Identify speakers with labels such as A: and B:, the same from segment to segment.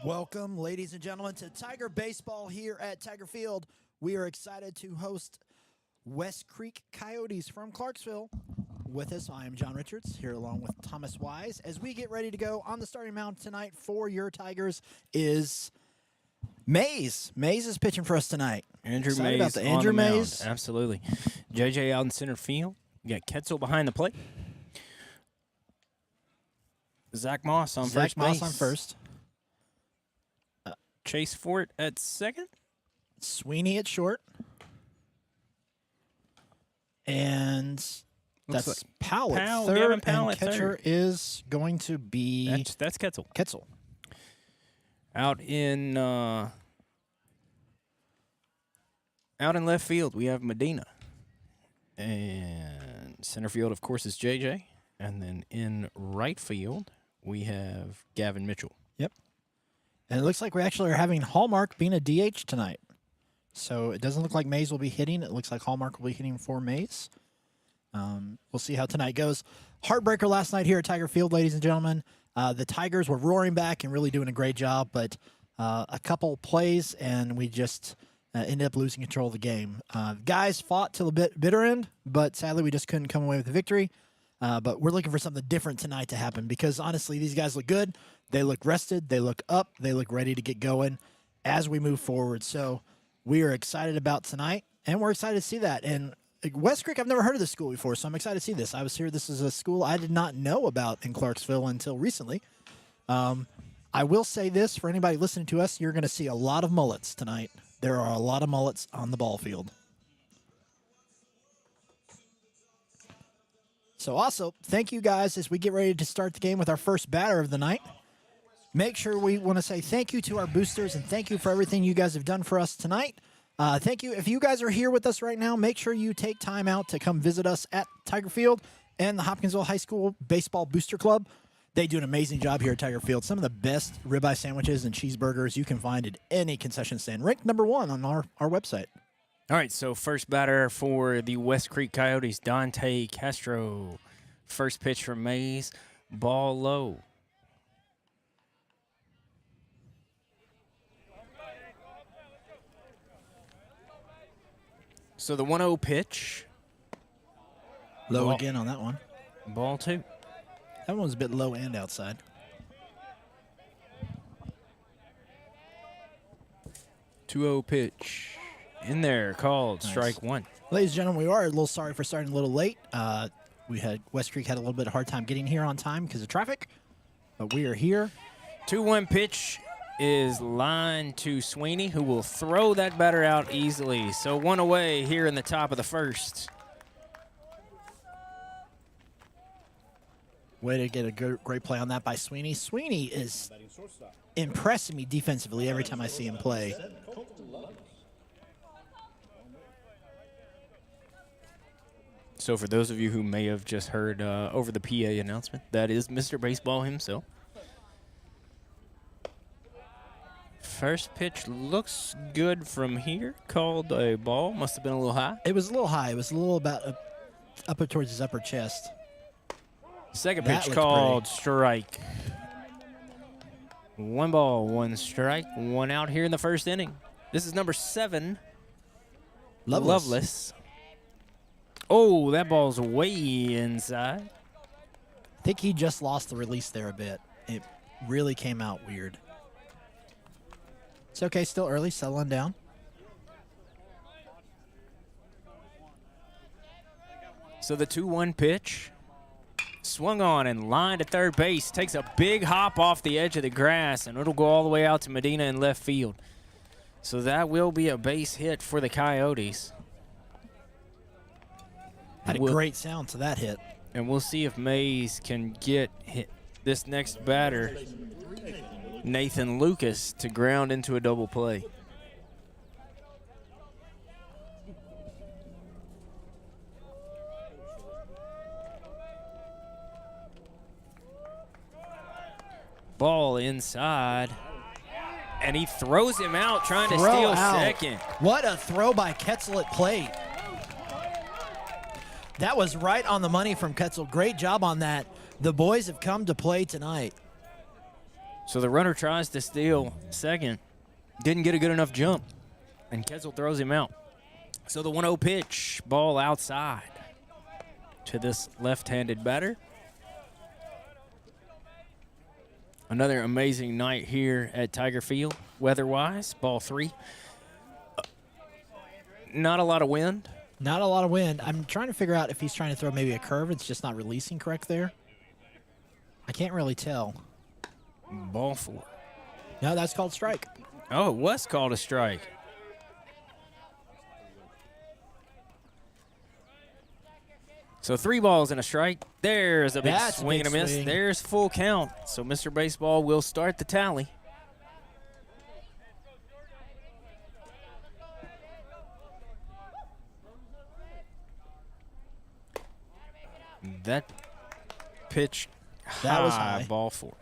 A: Welcome, ladies and gentlemen, to Tiger Baseball here at Tiger Field. We are excited to host West Creek Coyotes from Clarksville. With us, I am John Richards, here along with Thomas Wise. As we get ready to go on the starting mound tonight for your Tigers is Mays. Mays is pitching for us tonight.
B: Andrew
A: Excited
B: Mays
A: about the
B: on
A: Andrew
B: the mound.
A: Mays.
B: Absolutely. JJ out in center field. You got Ketzel behind the plate. Zach Moss on first base.
A: Moss on first.
B: Chase Fort at second.
A: Sweeney at short. And that's
B: like
A: Powell at
B: Powell,
A: third.
B: Gavin Powell
A: and
B: at
A: catcher
B: third.
A: is going to be
B: That's Ketzel.
A: Ketzel.
B: Out in left field, we have Medina. And center field, of course, is JJ. And then in right field, we have Gavin Mitchell.
A: Yep. And it looks like we actually are having Hallmark being a DH tonight. So it doesn't look like Mays will be hitting. It looks like Hallmark will be hitting for Mays. We'll see how tonight goes. Heartbreaker last night here at Tiger Field, ladies and gentlemen. The Tigers were roaring back and really doing a great job, but a couple plays and we just ended up losing control of the game. Guys fought till the bitter end, but sadly we just couldn't come away with the victory. But we're looking for something different tonight to happen because, honestly, these guys look good. They look rested. They look up. They look ready to get going as we move forward. So we are excited about tonight, and we're excited to see that. And West Creek, I've never heard of this school before, so I'm excited to see this. I was here. This is a school I did not know about in Clarksville until recently. I will say this, for anybody listening to us, you're going to see a lot of mullets tonight. There are a lot of mullets on the ball field. So also, thank you guys as we get ready to start the game with our first batter of the night. Make sure we want to say thank you to our boosters and thank you for everything you guys have done for us tonight. Thank you. If you guys are here with us right now, make sure you take time out to come visit us at Tiger Field and the Hopkinsville High School Baseball Booster Club. They do an amazing job here at Tiger Field. Some of the best ribeye sandwiches and cheeseburgers you can find at any concession stand. Ranked #1 on our website.
B: All right, so first batter for the West Creek Coyotes, Dante Castro. First pitch from Mays, ball low. So the 1-0 pitch.
A: Low
B: Ball.
A: again on that one.
B: Ball 2.
A: That one was a bit low and outside.
B: 2-0 pitch. In there, called strike 1.
A: Ladies and gentlemen, we are a little sorry for starting a little late. West Creek had a little bit of a hard time getting here on time because of traffic, but we are here.
B: 2-1 pitch is line to Sweeney, who will throw that batter out easily. So 1 away here in the top of the first.
A: Way to get a great play on that by Sweeney. Sweeney is impressing me defensively every time I see him play.
B: So for those of you who may have just heard over the PA announcement, that is Mr. Baseball himself. First pitch looks good from here. Called a ball. Must have been a little high.
A: It was a little high. It was a little about up towards his upper chest.
B: Second
A: That
B: pitch
A: looked
B: called
A: pretty.
B: strike. 1 ball, 1 strike, 1 out here in the first inning. This is number 7. Loveless. Oh, that ball's way inside.
A: I think he just lost the release there a bit. It really came out weird. It's okay, still early, settling down.
B: So the 2-1 pitch. Swung on and lined to third base. Takes a big hop off the edge of the grass, and it'll go all the way out to Medina in left field. So that will be a base hit for the Coyotes.
A: Had a great sound to that hit.
B: And we'll see if Mays can get this next batter, Nathan Lucas, to ground into a double play. Ball inside. And he throws him out, trying to steal second.
A: What a throw by Ketzel at plate. That was right on the money from Ketzel. Great job on that. The boys have come to play tonight.
B: So the runner tries to steal second. Didn't get a good enough jump. And Ketzel throws him out. So the 1-0 pitch, ball outside to this left-handed batter. Another amazing night here at Tiger Field, weather-wise. Ball 3. Not a lot of wind.
A: Not a lot of wind. I'm trying to figure out if he's trying to throw maybe a curve. It's just not releasing correct there. I can't really tell.
B: Ball 4.
A: No, that's called strike.
B: Oh, it was called a strike. So 3 balls and a strike. There's a big swing and a miss.
A: Swing.
B: There's full count. So Mr. Baseball will start the tally. That pitch
A: That was high.
B: Ball 4.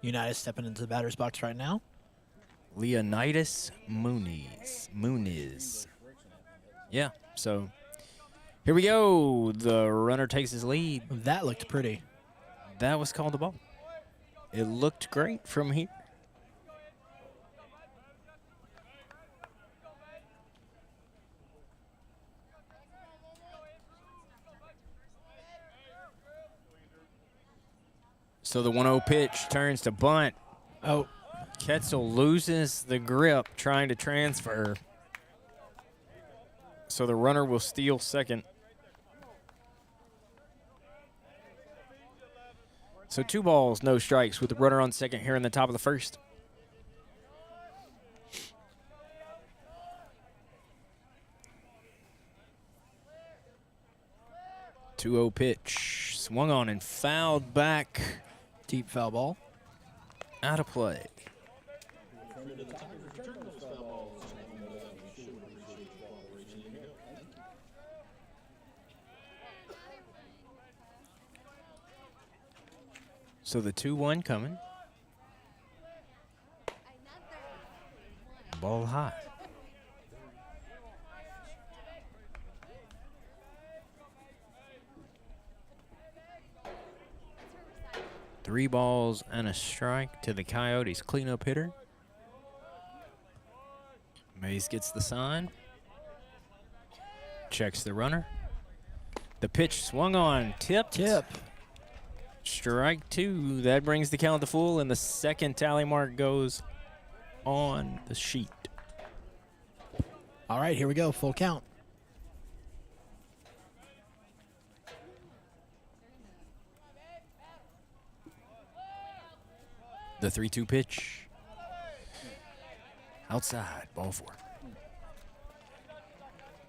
A: United stepping into the batter's box right now.
B: Leonidas Muniz. Yeah, so here we go. The runner takes his lead.
A: That looked pretty.
B: That was called a ball. It looked great from here. So the 1-0 pitch turns to bunt.
A: Oh,
B: Ketzel loses the grip trying to transfer. So the runner will steal second. So 2 balls, no strikes with the runner on second here in the top of the first. Two-0 pitch. Swung on and fouled back.
A: deep foul ball.
B: Out of play. So the 2-1 coming. Ball high. Three balls and a strike to the Coyotes cleanup hitter. Mays gets the sign. Checks the runner. The pitch swung on, tipped.
A: Tip.
B: Strike 2. That brings the count to full, and the second tally mark goes on the sheet.
A: All right, here we go. Full count.
B: The 3-2 pitch. Outside, ball 4.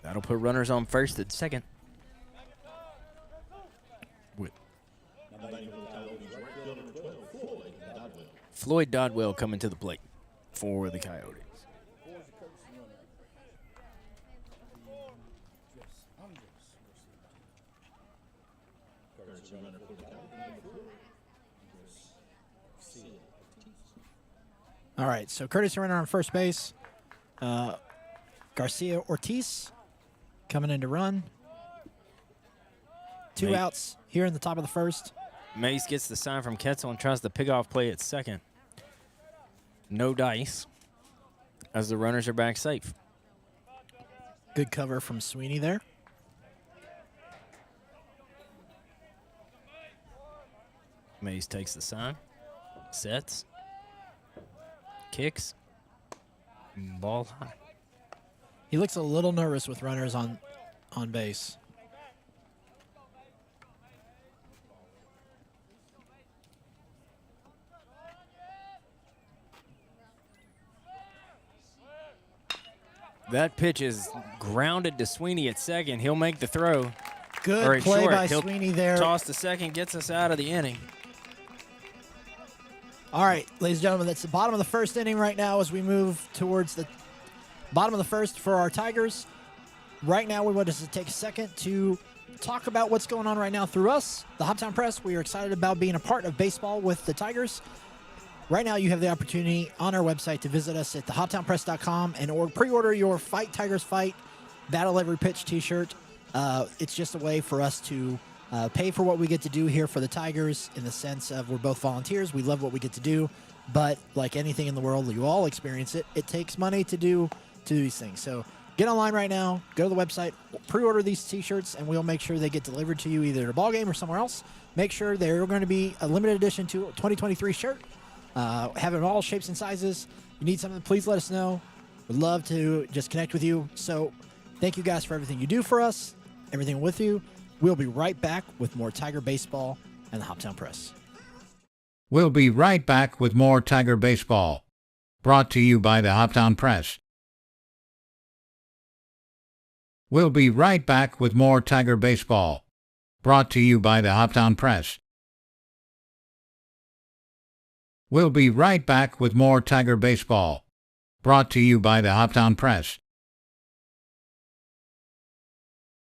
B: That'll put runners on first and second. With Floyd Dodwell coming to the plate for the Coyotes.
A: All right, so courtesy runner on first base. Garcia Ortiz coming in to run. 2 outs here in the top of the first.
B: Mace gets the sign from Ketzel and tries to pick off play at second. No dice as the runners are back safe.
A: Good cover from Sweeney there.
B: Mays takes the sign, sets, kicks, ball high.
A: He looks a little nervous with runners on base.
B: That pitch is grounded to Sweeney at second. He'll make the throw.
A: Good play
B: short.
A: by
B: He'll
A: Sweeney there.
B: Toss to second, gets us out of the inning.
A: All right, ladies and gentlemen, that's the bottom of the first inning right now as we move towards the bottom of the first for our Tigers. Right now, we want to take a second to talk about what's going on right now through us, the Hoptown Press. We are excited about being a part of baseball with the Tigers. Right now, you have the opportunity on our website to visit us at thehoptownpress.com and pre-order your Fight Tigers Fight Battle Every Pitch t-shirt. It's just a way for us to pay for what we get to do here for the Tigers, in the sense of we're both volunteers. We love what we get to do, but like anything in the world, you all experience it. It takes money to do these things. So get online right now, go to the website, pre-order these t-shirts, and we'll make sure they get delivered to you either at a ball game or somewhere else. Make sure they're going to be a limited edition to 2023 shirt. Have it in all shapes and sizes. If you need something, please let us know. We'd love to just connect with you. So thank you guys for everything you do for us, everything with you. We'll be right back with more Tiger baseball and the Hoptown Press.
C: We'll be right back with more Tiger baseball, brought to you by the Hoptown Press. We'll be right back with more Tiger baseball, brought to you by the Hoptown Press. We'll be right back with more Tiger baseball, brought to you by the Hoptown Press.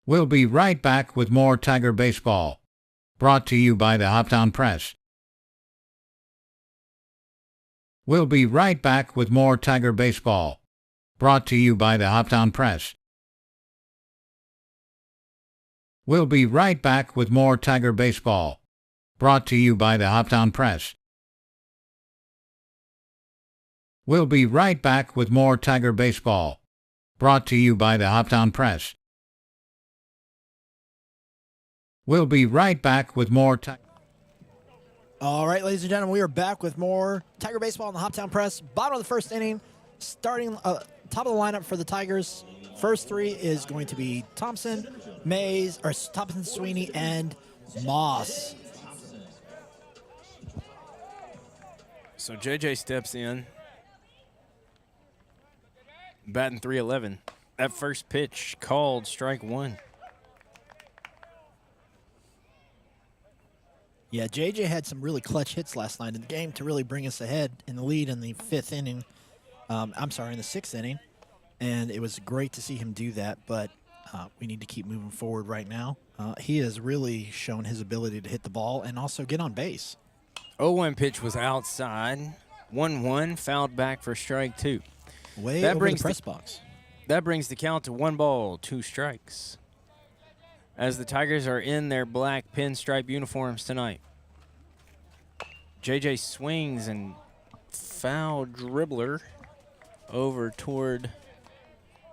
C: We'll be right back with more Tiger baseball, brought to you by the Hoptown Press. We'll be right back with more Tiger baseball, brought to you by the Hoptown Press. We'll be right back with more Tiger baseball, brought to you by the Hoptown Press. We'll be right back with more Tiger baseball, brought to you by the Hoptown Press. We'll be right back with more
A: All right, ladies and gentlemen, we are back with more Tiger baseball in the Hoptown Press. Bottom of the first inning, starting top of the lineup for the Tigers. First three is going to be Thompson, Sweeney, and Moss.
B: So JJ steps in, batting .311. That first pitch called strike one.
A: Yeah, JJ had some really clutch hits last night in the game to really bring us ahead in the lead in the in the sixth inning. And it was great to see him do that, but we need to keep moving forward right now. He has really shown his ability to hit the ball and also get on base.
B: 0-1 pitch was outside. 1-1, fouled back for strike two.
A: Way over the press box.
B: That brings the count to 1 ball, 2 strikes. As the Tigers are in their black pinstripe uniforms tonight. JJ swings and foul dribbler over toward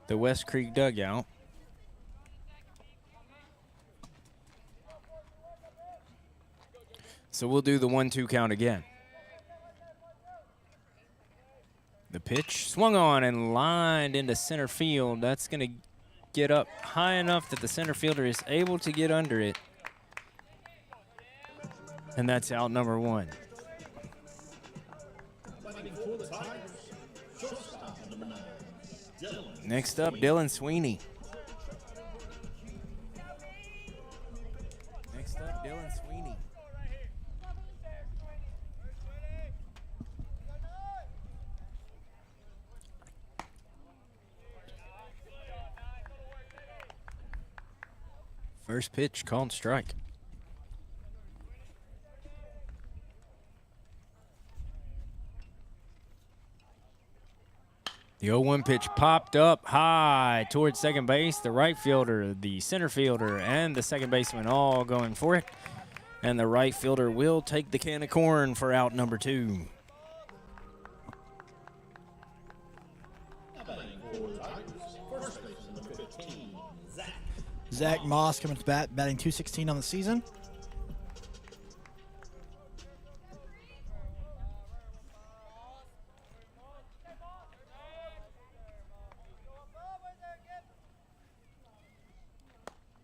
B: the West Creek dugout. So we'll do the 1-2 count again. The pitch swung on and lined into center field. That's going to get up high enough that the center fielder is able to get under it. And that's out number 1. Next up, Dylan Sweeney. First pitch called strike. The 0-1 pitch popped up high towards second base. The right fielder, the center fielder, and the second baseman all going for it. And the right fielder will take the can of corn for out number 2.
A: Zach Moss coming to bat, batting .216 on the season.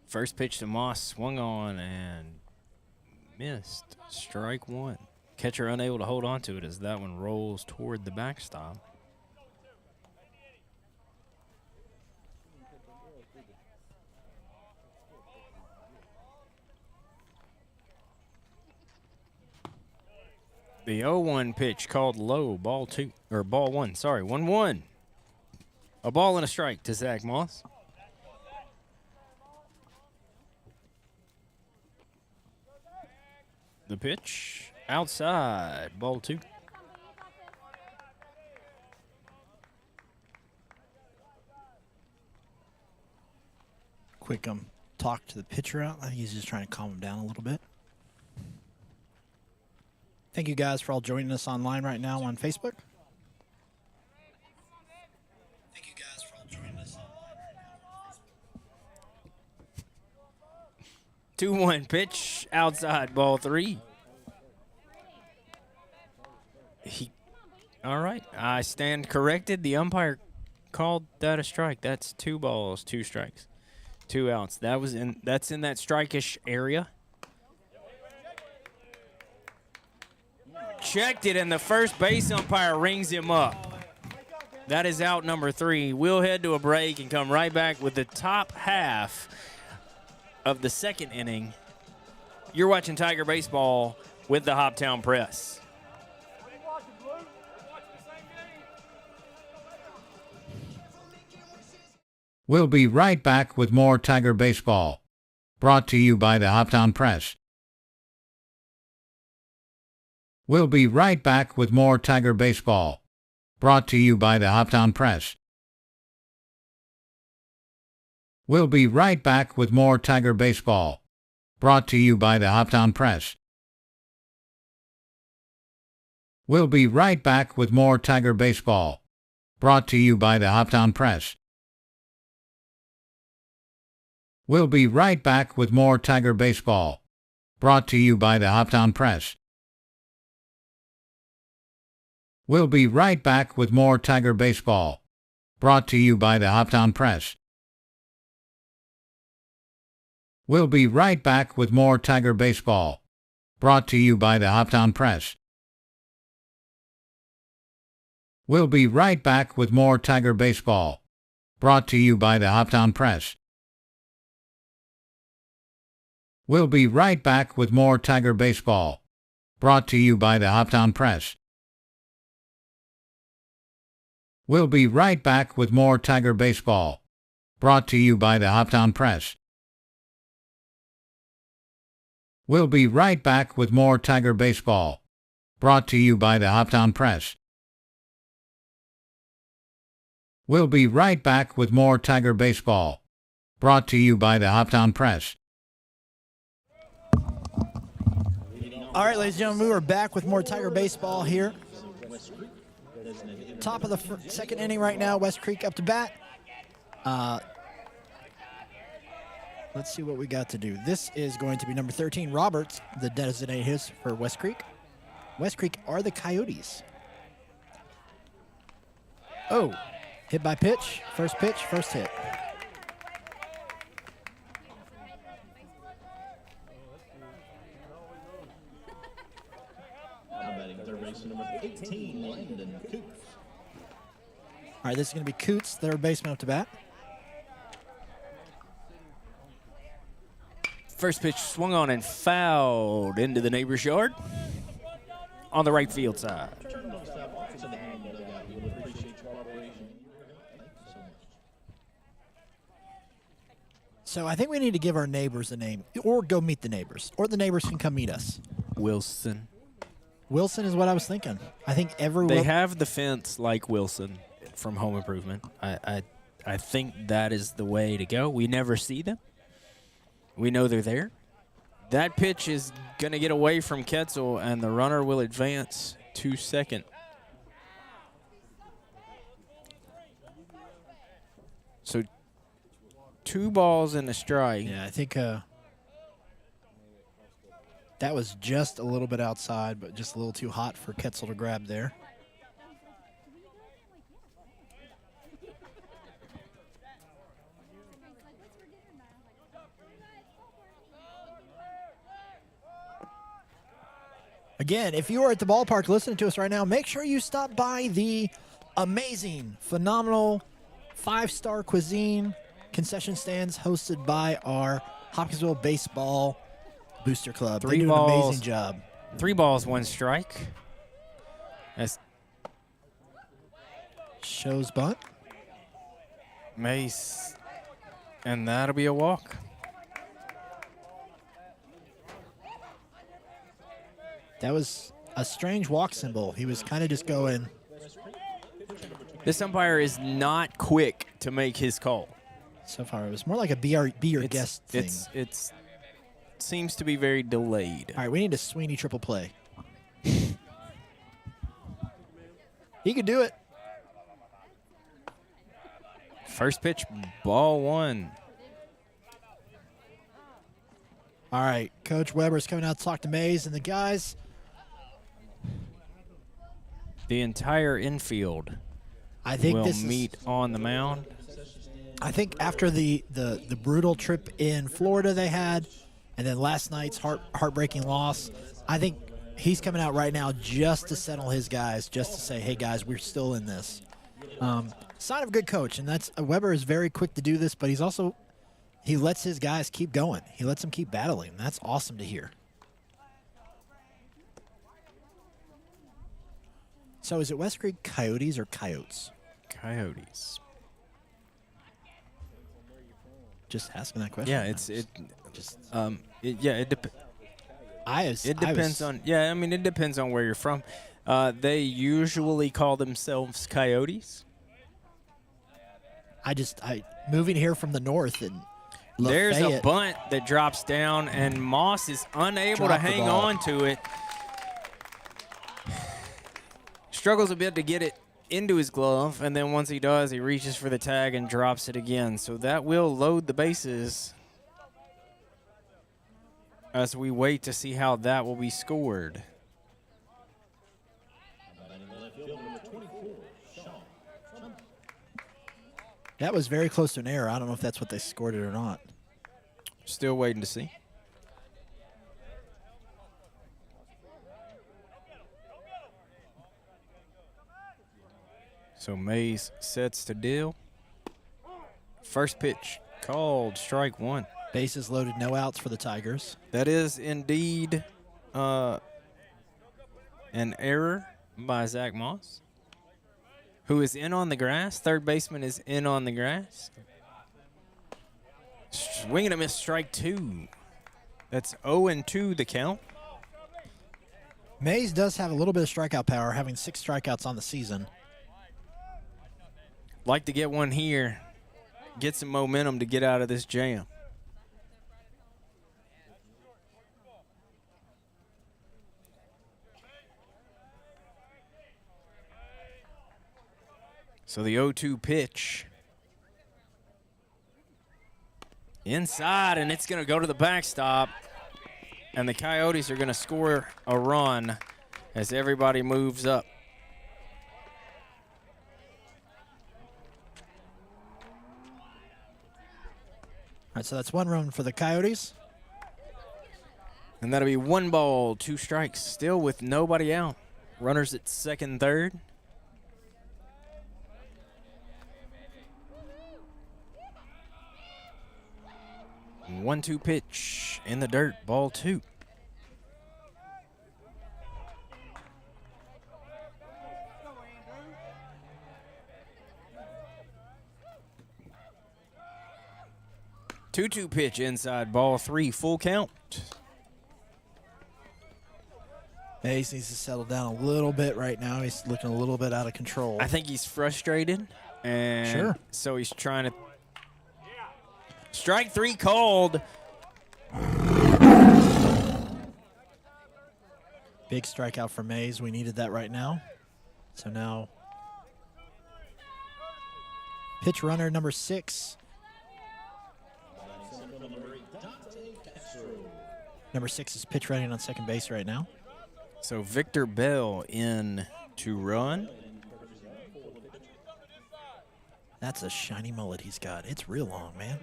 B: First pitch to Moss, swung on and missed. Strike 1. Catcher unable to hold on to it as that one rolls toward the backstop. The 0-1 pitch called low, ball 1, 1-1. A ball and a strike to Zach Moss. The pitch outside, ball 2.
A: Quick talk to the pitcher out. I think he's just trying to calm him down a little bit. Thank you guys for all joining us online right now on Facebook. Thank you guys for all joining us online right now on Facebook.
B: 2-1 pitch outside, ball 3. All right, I stand corrected. The umpire called that a strike. That's 2 balls, 2 strikes, 2 outs. That's in that strike-ish area. Checked it, and the first base umpire rings him up. That is out number 3. We'll head to a break and come right back with the top half of the 2nd inning. You're watching Tiger Baseball with the Hoptown Press.
C: We'll be right back with more Tiger Baseball. Brought to you by the Hoptown Press. We'll be right back with more Tiger Baseball. Brought to you by the Hoptown Press. We'll be right back with more Tiger Baseball. Brought to you by the Hoptown Press. We'll be right back with more Tiger Baseball. Brought to you by the Hoptown Press. We'll be right back with more Tiger Baseball. Brought to you by the Hoptown Press. We'll be right back with more Tiger Baseball. Brought to you by the Hoptown Press. We'll be right back with more Tiger Baseball. Brought to you by the Hoptown Press. We'll be right back with more Tiger Baseball. Brought to you by the Hoptown Press. We'll be right back with more Tiger Baseball. Brought to you by the Hoptown Press. We'll be right back with more Tiger Baseball. Brought to you by the Hoptown Press. We'll be right back with more Tiger Baseball. Brought to you by the Hoptown Press. We'll be right back with more Tiger Baseball. Brought to you by the Hoptown Press.
A: All right, ladies and gentlemen, we are back with more Tiger Baseball here. Top of the 2nd inning right now, West Creek up to bat. Let's see what we got to do. This is going to be number 13, Roberts, the designated hitter for West Creek. West Creek are the Coyotes. Oh, hit by pitch, first hit. All right, this is going to be Coots, third baseman up to bat.
B: First pitch swung on and fouled into the neighbor's yard on the right field side.
A: So I think we need to give our neighbors a name, or go meet the neighbors, or the neighbors can come meet us.
B: Wilson.
A: Wilson is what I was thinking. I think
B: They have the fence like Wilson from Home Improvement. I think that is the way to go. We never see them. We know they're there. That pitch is going to get away from Ketzel, and the runner will advance to second. So 2 balls and a strike.
A: Yeah, I think that was just a little bit outside, but just a little too hot for Ketzel to grab there. Again, if you are at the ballpark listening to us right now, make sure you stop by the amazing, phenomenal 5-star cuisine concession stands hosted by our Hopkinsville Baseball Booster Club. They do an amazing job.
B: 3 balls, 1 strike. That's
A: shows bunt.
B: Mace. And that'll be a walk.
A: That was a strange walk symbol. He was kind of just going.
B: This umpire is not quick to make his call.
A: So far, it was more like a be your guest thing.
B: It seems to be very delayed.
A: All right, we need a Sweeney triple play. He could do it.
B: First pitch, ball one.
A: All right, Coach Weber's coming out to talk to Mays and the guys.
B: The entire infield
A: I think
B: will
A: this
B: meet on the mound.
A: I think after the brutal trip in Florida they had, and then last night's heartbreaking loss, I think he's coming out right now just to settle his guys, just to say, hey, guys, we're still in this. Sign of a good coach, and that's Weber is very quick to do this, but he lets his guys keep going. He lets them keep battling. That's awesome to hear. So is it West Creek Coyotes or Coyotes?
B: Coyotes.
A: Just asking that question.
B: Yeah, it depends on it depends on where you're from. They usually call themselves Coyotes.
A: I moving here from the north and
B: there's
A: Lafayette,
B: a bunt that drops down and Moss is unable to
A: Dropped the
B: hang
A: ball.
B: on to it. Struggles a bit to get it into his glove, and then once he does, he reaches for the tag and drops it again. So that will load the bases as we wait to see how that will be scored.
A: That was very close to an error. I don't know if that's what they scored it or not.
B: Still waiting to see. So Mays sets to deal. First pitch called, strike one.
A: Bases loaded, no outs for the Tigers.
B: That is indeed an error by Zach Moss, who is in on the grass. Third baseman is in on the grass. Swing and a miss, strike two. That's 0-2 the count.
A: Mays does have a little bit of strikeout power, having 6 strikeouts on the season.
B: Like to get one here, get some momentum to get out of this jam. So the 0-2 pitch. Inside, and it's going to go to the backstop. And the Coyotes are going to score a run as everybody moves up.
A: All right, so that's 1 run for the Coyotes.
B: And that'll be 1 ball, 2 strikes, still with nobody out. Runners at second, third. 1-2 pitch in the dirt, ball 2. Two pitch inside, ball 3, full count.
A: Mays needs to settle down a little bit right now. He's looking a little bit out of control.
B: I think he's frustrated, and
A: Sure.
B: so he's trying to. Strike 3 called.
A: Big strikeout for Mays. We needed that right now. So now, pitch runner number 6. Number 6 is pitch running on second base right now.
B: So Victor Bell in to run.
A: That's a mullet he's got. It's real long, man.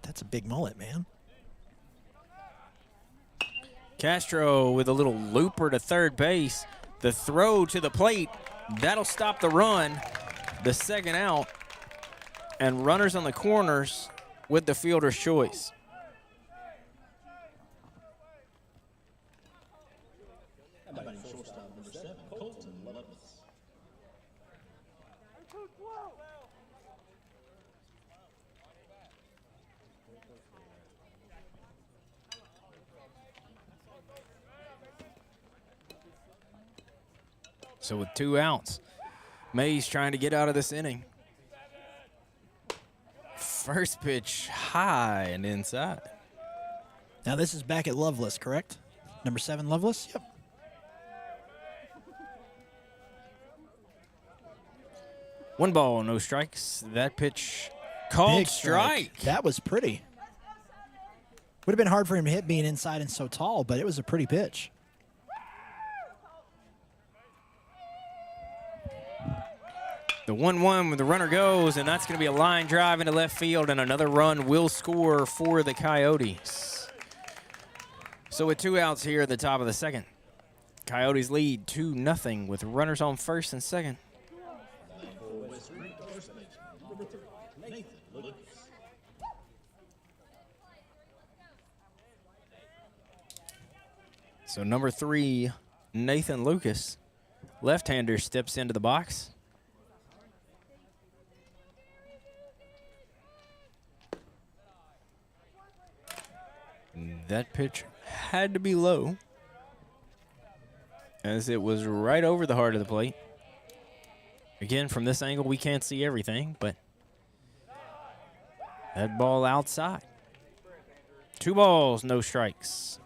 A: That's a big mullet, man.
B: Castro with a little looper to third base. The throw to the plate, that'll stop the run. The second out. And runners on the corners with the fielder's choice. So with 2 outs, Mays trying to get out of this inning. First pitch high and inside.
A: Now this is back at Loveless, correct? Number 7, Loveless? Yep.
B: One ball, no strikes. That pitch called
A: Big
B: strike.
A: That was pretty. Would have been hard for him to hit being inside and so tall, but it was a pretty pitch.
B: The 1-1 where the runner goes, and that's going to be a line drive into left field, and another run will score for the Coyotes. So with 2 outs here at the top of the second, Coyotes lead 2-0 with runners on first and second. So number 3, Nathan Lucas, left-hander, steps into the box. That pitch had to be low, as it was right over the heart of the plate. Again, from this angle, we can't see everything, but that ball outside. 2 balls, no strikes.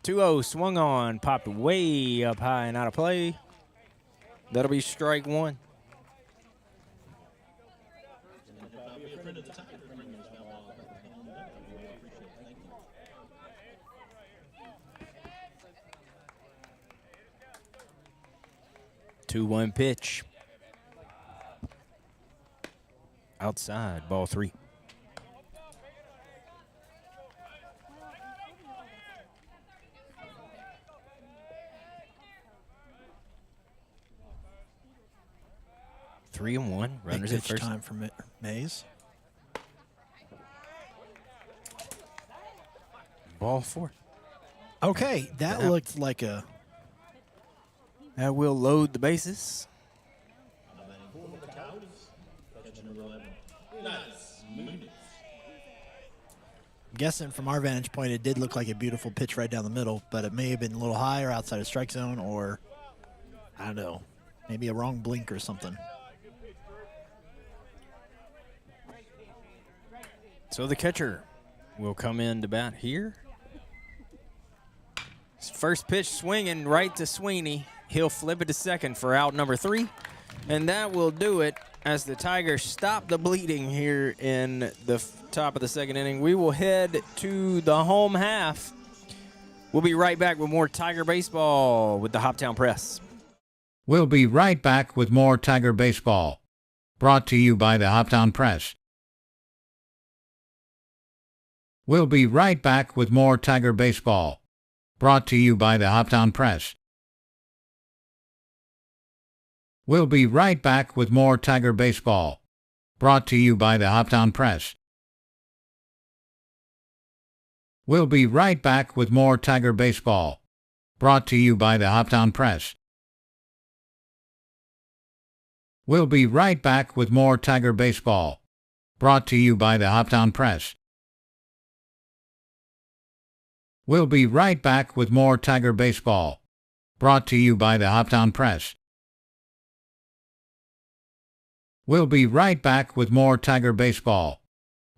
B: Two-0 swung on, popped way up high and out of play. That'll be strike 1. Two-one pitch. Outside, ball 3. Three and one. Runners
A: Big
B: at
A: pitch
B: first.
A: time for Mays.
B: Ball 4.
A: Okay, that looked like a...
B: That will load the bases.
A: I'm guessing from our vantage point, it did look like a beautiful pitch right down the middle, but it may have been a little higher outside of strike zone, or I don't know, maybe a wrong blink or something.
B: So the catcher will come in to bat here. His first pitch swinging right to Sweeney. He'll flip it to second for out number 3. And that will do it as the Tigers stop the bleeding here in the top of the second inning. We will head to the home half. We'll be right back with more Tiger baseball with the Hoptown Press.
C: We'll be right back with more Tiger baseball. Brought to you by the Hoptown Press. We'll be right back with more Tiger baseball. Brought to you by the Hoptown Press. We'll be right back with more Tiger baseball. Brought to you by the Hoptown Press. We'll be right back with more Tiger baseball. Brought to you by the Hoptown Press. We'll be right back with more Tiger baseball. Brought to you by the Hoptown Press. We'll be right back with more Tiger baseball.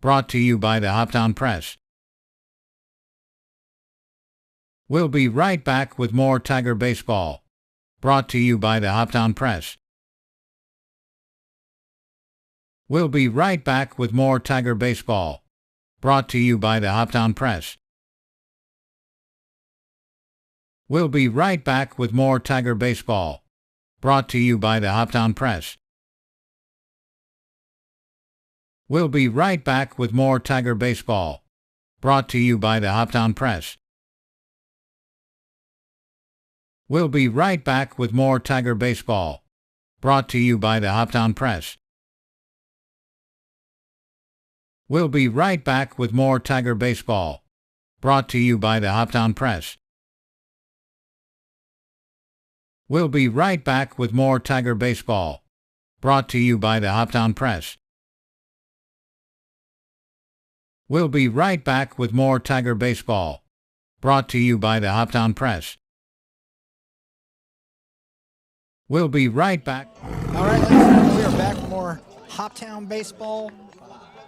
C: Brought to you by the Hoptown Press. We'll be right back with more Tiger baseball. Brought to you by the Hoptown Press. We'll be right back with more Tiger baseball. Brought to you by the Hoptown Press. We'll be right back with more Tiger baseball. Brought to you by the Hoptown Press. We'll be right back with more Tiger baseball. Brought to you by the Hoptown Press. We'll be right back with more Tiger baseball. Brought to you by the Hoptown Press. We'll be right back with more Tiger baseball. Brought to you by the Hoptown Press. We'll be right back with more Tiger baseball. Brought to you by the Hoptown Press. We'll be right back with more Tiger baseball. Brought to you by the Hoptown Press. We'll be right back with more Tiger Baseball. Brought to you by the Hoptown Press. We'll be right back.
A: All right, ladies and gentlemen, we are back with more Hoptown baseball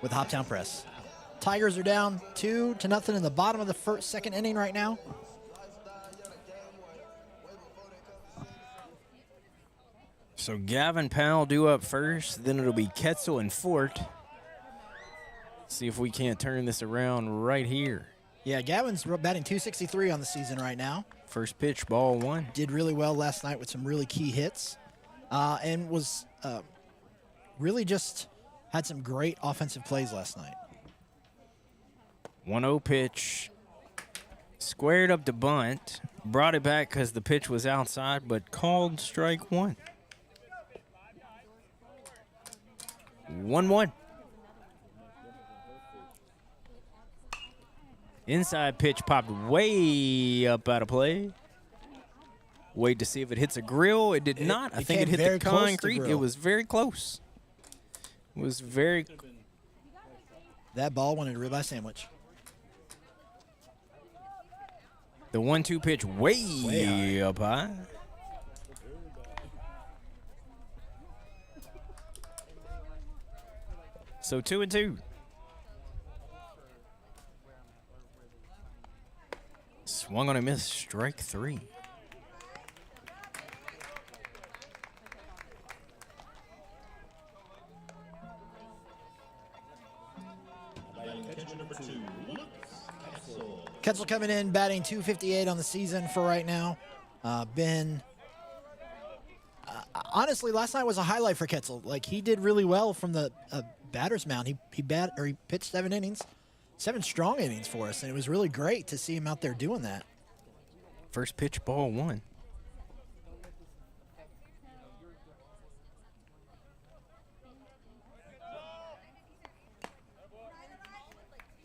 A: with Hoptown Press. Tigers are down 2-0 in the bottom of the second inning right now.
B: So Gavin Powell due up first. Then it'll be Ketzel and Fort. See if we can't turn this around right here.
A: Yeah, Gavin's batting .263 on the season right now.
B: First pitch, ball one.
A: Did really well last night with some really key hits. And was really just had some great offensive plays last night.
B: 1-0 pitch. Squared up to bunt. Brought it back because the pitch was outside, but called strike one. 1-1. Inside pitch popped way up out of play. Wait to see if it hits a grill. It did not. I think it hit the concrete. It was very close. It was very.
A: That ball wanted a ribeye sandwich.
B: The 1-2 pitch way up high. So 2-2. Swung on a miss, strike three.
A: Ketzel coming in, batting .258 on the season for right now. Honestly, last night was a highlight for Ketzel. Like, he did really well from the batter's mound. He pitched 7 innings, 7 strong innings for us, and it was really great to see him out there doing that.
B: First pitch, ball one.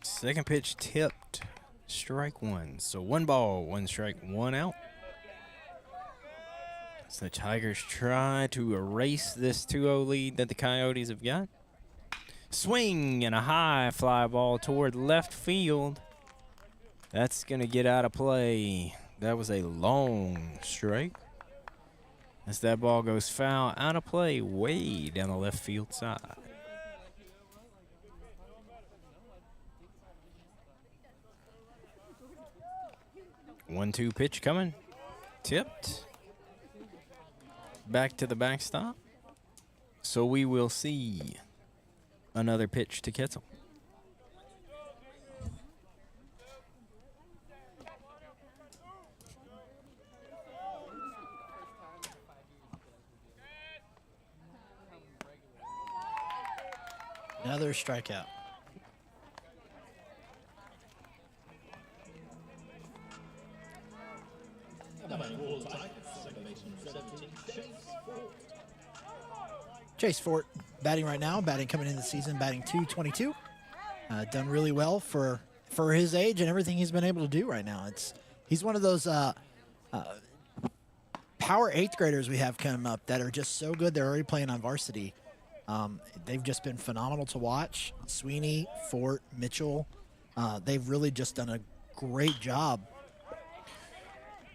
B: Second pitch tipped, strike one. So 1 ball, 1 strike, 1 out. So the Tigers try to erase this 2-0 lead that the Coyotes have got. Swing and a high fly ball toward left field. That's going to get out of play. That was a long strike. As that ball goes foul, out of play, way down the left field side. One-two pitch coming. Tipped. Back to the backstop. So we will see another pitch to Ketzel.
A: Another strikeout. Chase Fort batting right now, coming into the season, batting .222. Done really well for his age and everything he's been able to do right now. He's one of those power 8th graders we have come up that are just so good they're already playing on varsity. They've just been phenomenal to watch. Sweeney, Fort, Mitchell, they've really just done a great job.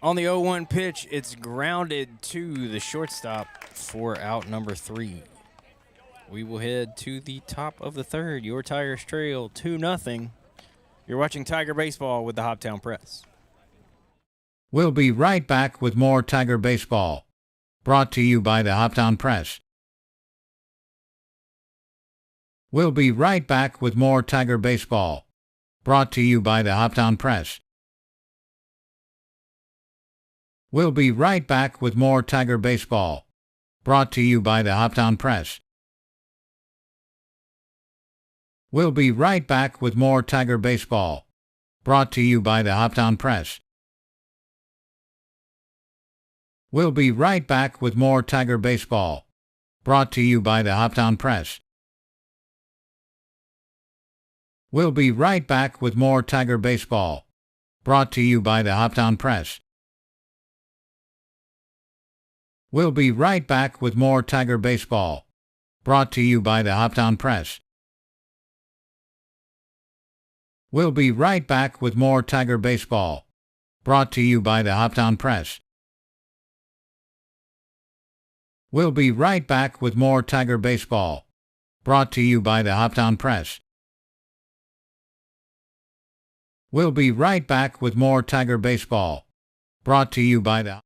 B: On the 0-1 pitch, it's grounded to the shortstop for out number 3. We will head to the top of the third. Your Tigers trail 2-0. You're watching Tiger Baseball with the Hoptown Press.
C: We'll be right back with more Tiger Baseball. Brought to you by the Hoptown Press. We'll be right back with more Tiger Baseball. Brought to you by the Hoptown Press. We'll be right back with more Tiger Baseball. Brought to you by the Hoptown Press. We'll be right back with more Tiger Baseball. Brought to you by the Hoptown Press. We'll be right back with more Tiger Baseball. Brought to you by the Hoptown Press. We'll be right back with more Tiger Baseball. Brought to you by the Hoptown Press. We'll be right back with more Tiger Baseball. Brought to you by the Hoptown Press. We'll be right back with more Tiger Baseball. Brought to you by the Hoptown Press. We'll be right back with more Tiger Baseball. Brought to you by the Hoptown Press. We'll be right back with more Tiger Baseball. Brought to you by the...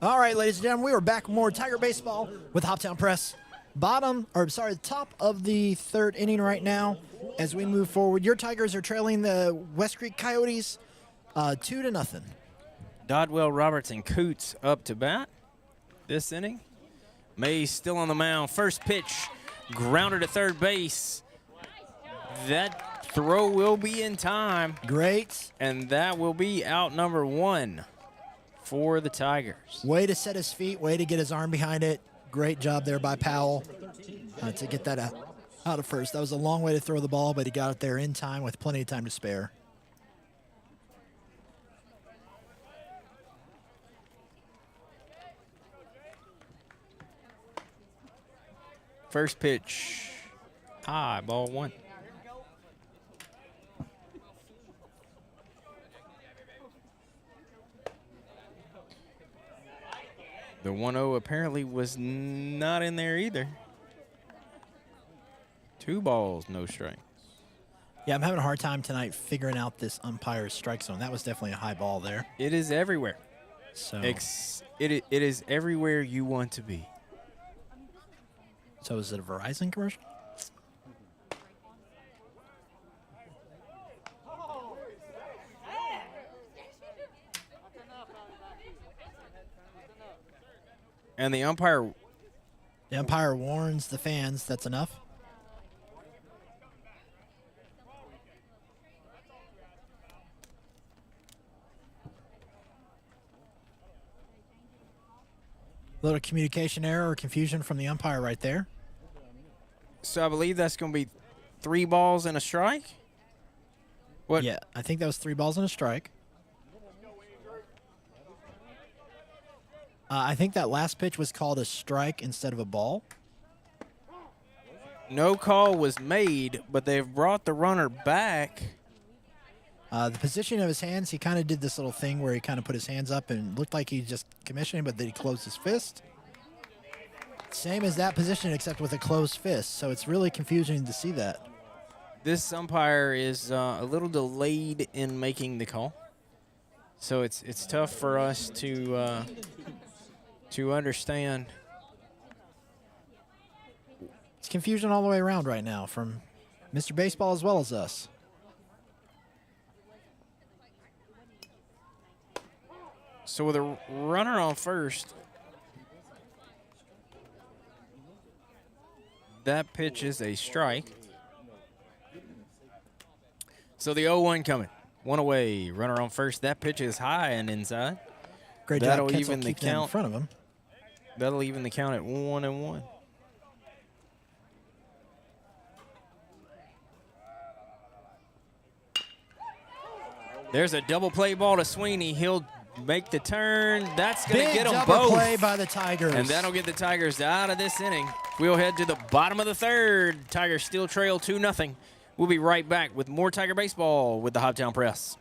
A: All right, ladies and gentlemen, we are back with more Tiger Baseball with Hoptown Press. Top of the third inning right now as we move forward. Your Tigers are trailing the West Creek Coyotes 2-0.
B: Dodwell, Roberts, and Coots up to bat this inning. Mays still on the mound. First pitch, grounded to third base. That throw will be in time.
A: Great.
B: And that will be out number 1 for the Tigers.
A: Way to set his feet, way to get his arm behind it. Great job there by Powell to get that out of first. That was a long way to throw the ball, but he got it there in time with plenty of time to spare.
B: First pitch, high, ball 1. The 1-0 apparently was not in there either. 2 balls, no strikes.
A: Yeah, I'm having a hard time tonight figuring out this umpire's strike zone. That was definitely a high ball there.
B: It is everywhere.
A: So
B: It is everywhere you want to be.
A: So is it a Verizon commercial?
B: And the umpire,
A: The umpire warns the fans that's enough. Little communication error or confusion from the umpire right there.
B: so I believe that's going to be 3 balls and a strike? What?
A: Yeah, I think that was 3 balls and a strike. I think that last pitch was called a strike instead of a ball.
B: No call was made, but they've brought the runner back.
A: The position of his hands, he kind of did this little thing where he kind of put his hands up and looked like he just commissioning, but then he closed his fist. Same as that position, except with a closed fist. So it's really confusing to see that.
B: This umpire is a little delayed in making the call, so it's tough for us to understand.
A: It's confusion all the way around right now from Mr. Baseball as well as us.
B: So with a runner on first, that pitch is a strike. So the 0-1 coming. 1 away, runner on first. That pitch is high and inside.
A: Great
B: That'll
A: job, Kensel,
B: even the
A: keeping that in
B: count.
A: front of him.
B: That'll even the count at 1-1. There's a double play ball to Sweeney. He'll make the turn. That's going to
A: Big
B: get them
A: double
B: both.
A: play by the Tigers.
B: And that'll get the Tigers out of this inning. We'll head to the bottom of the third. Tigers still trail 2-0. We'll be right back with more Tiger Baseball with the Hoptown Press.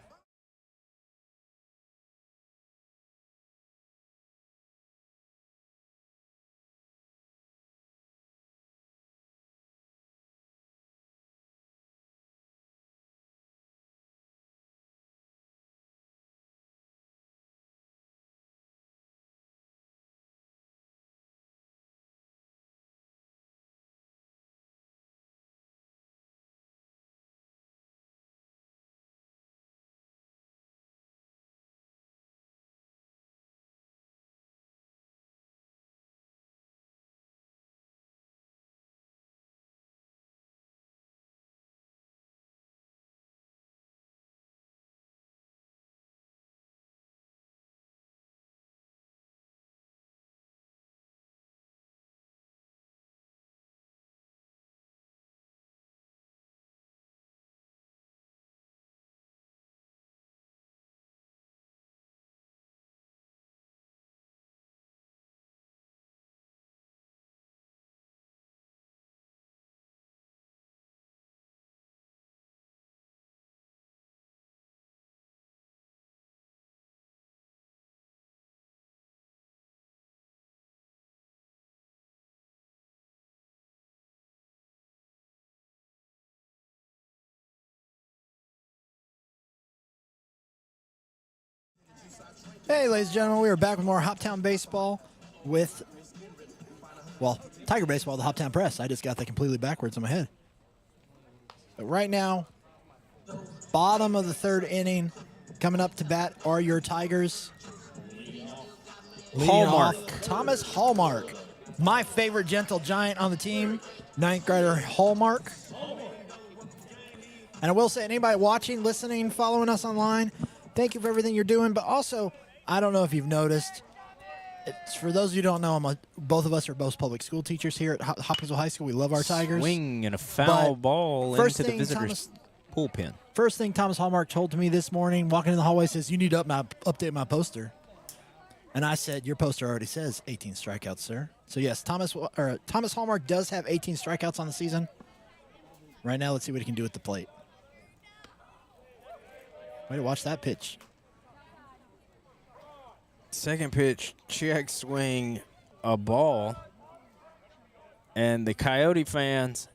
A: Hey, ladies and gentlemen, we are back with more Hoptown baseball with, well, Tiger baseball, the Hoptown Press. I just got that completely backwards in my head. But right now, bottom of the third inning, coming up to bat are your Tigers. Leading
B: Hallmark.
A: off, Thomas Hallmark, my favorite gentle giant on the team, ninth grader Hallmark. And I will say, anybody watching, listening, following us online, thank you for everything you're doing. But also, I don't know if you've noticed, it's, for those of you who don't know, both of us are both public school teachers here at Hopkinsville High School. We love our Tigers.
B: Swing and a foul
A: But
B: ball
A: first
B: into the
A: thing,
B: visitors' bullpen.
A: First thing Thomas Hallmark told to me this morning, walking in the hallway, says, "You need to update my poster." And I said, "Your poster already says 18 strikeouts, sir." So yes, Thomas Hallmark does have 18 strikeouts on the season. Right now, let's see what he can do at the plate. Way to watch that pitch.
B: Second pitch, check swing, a ball. And the Coyote fans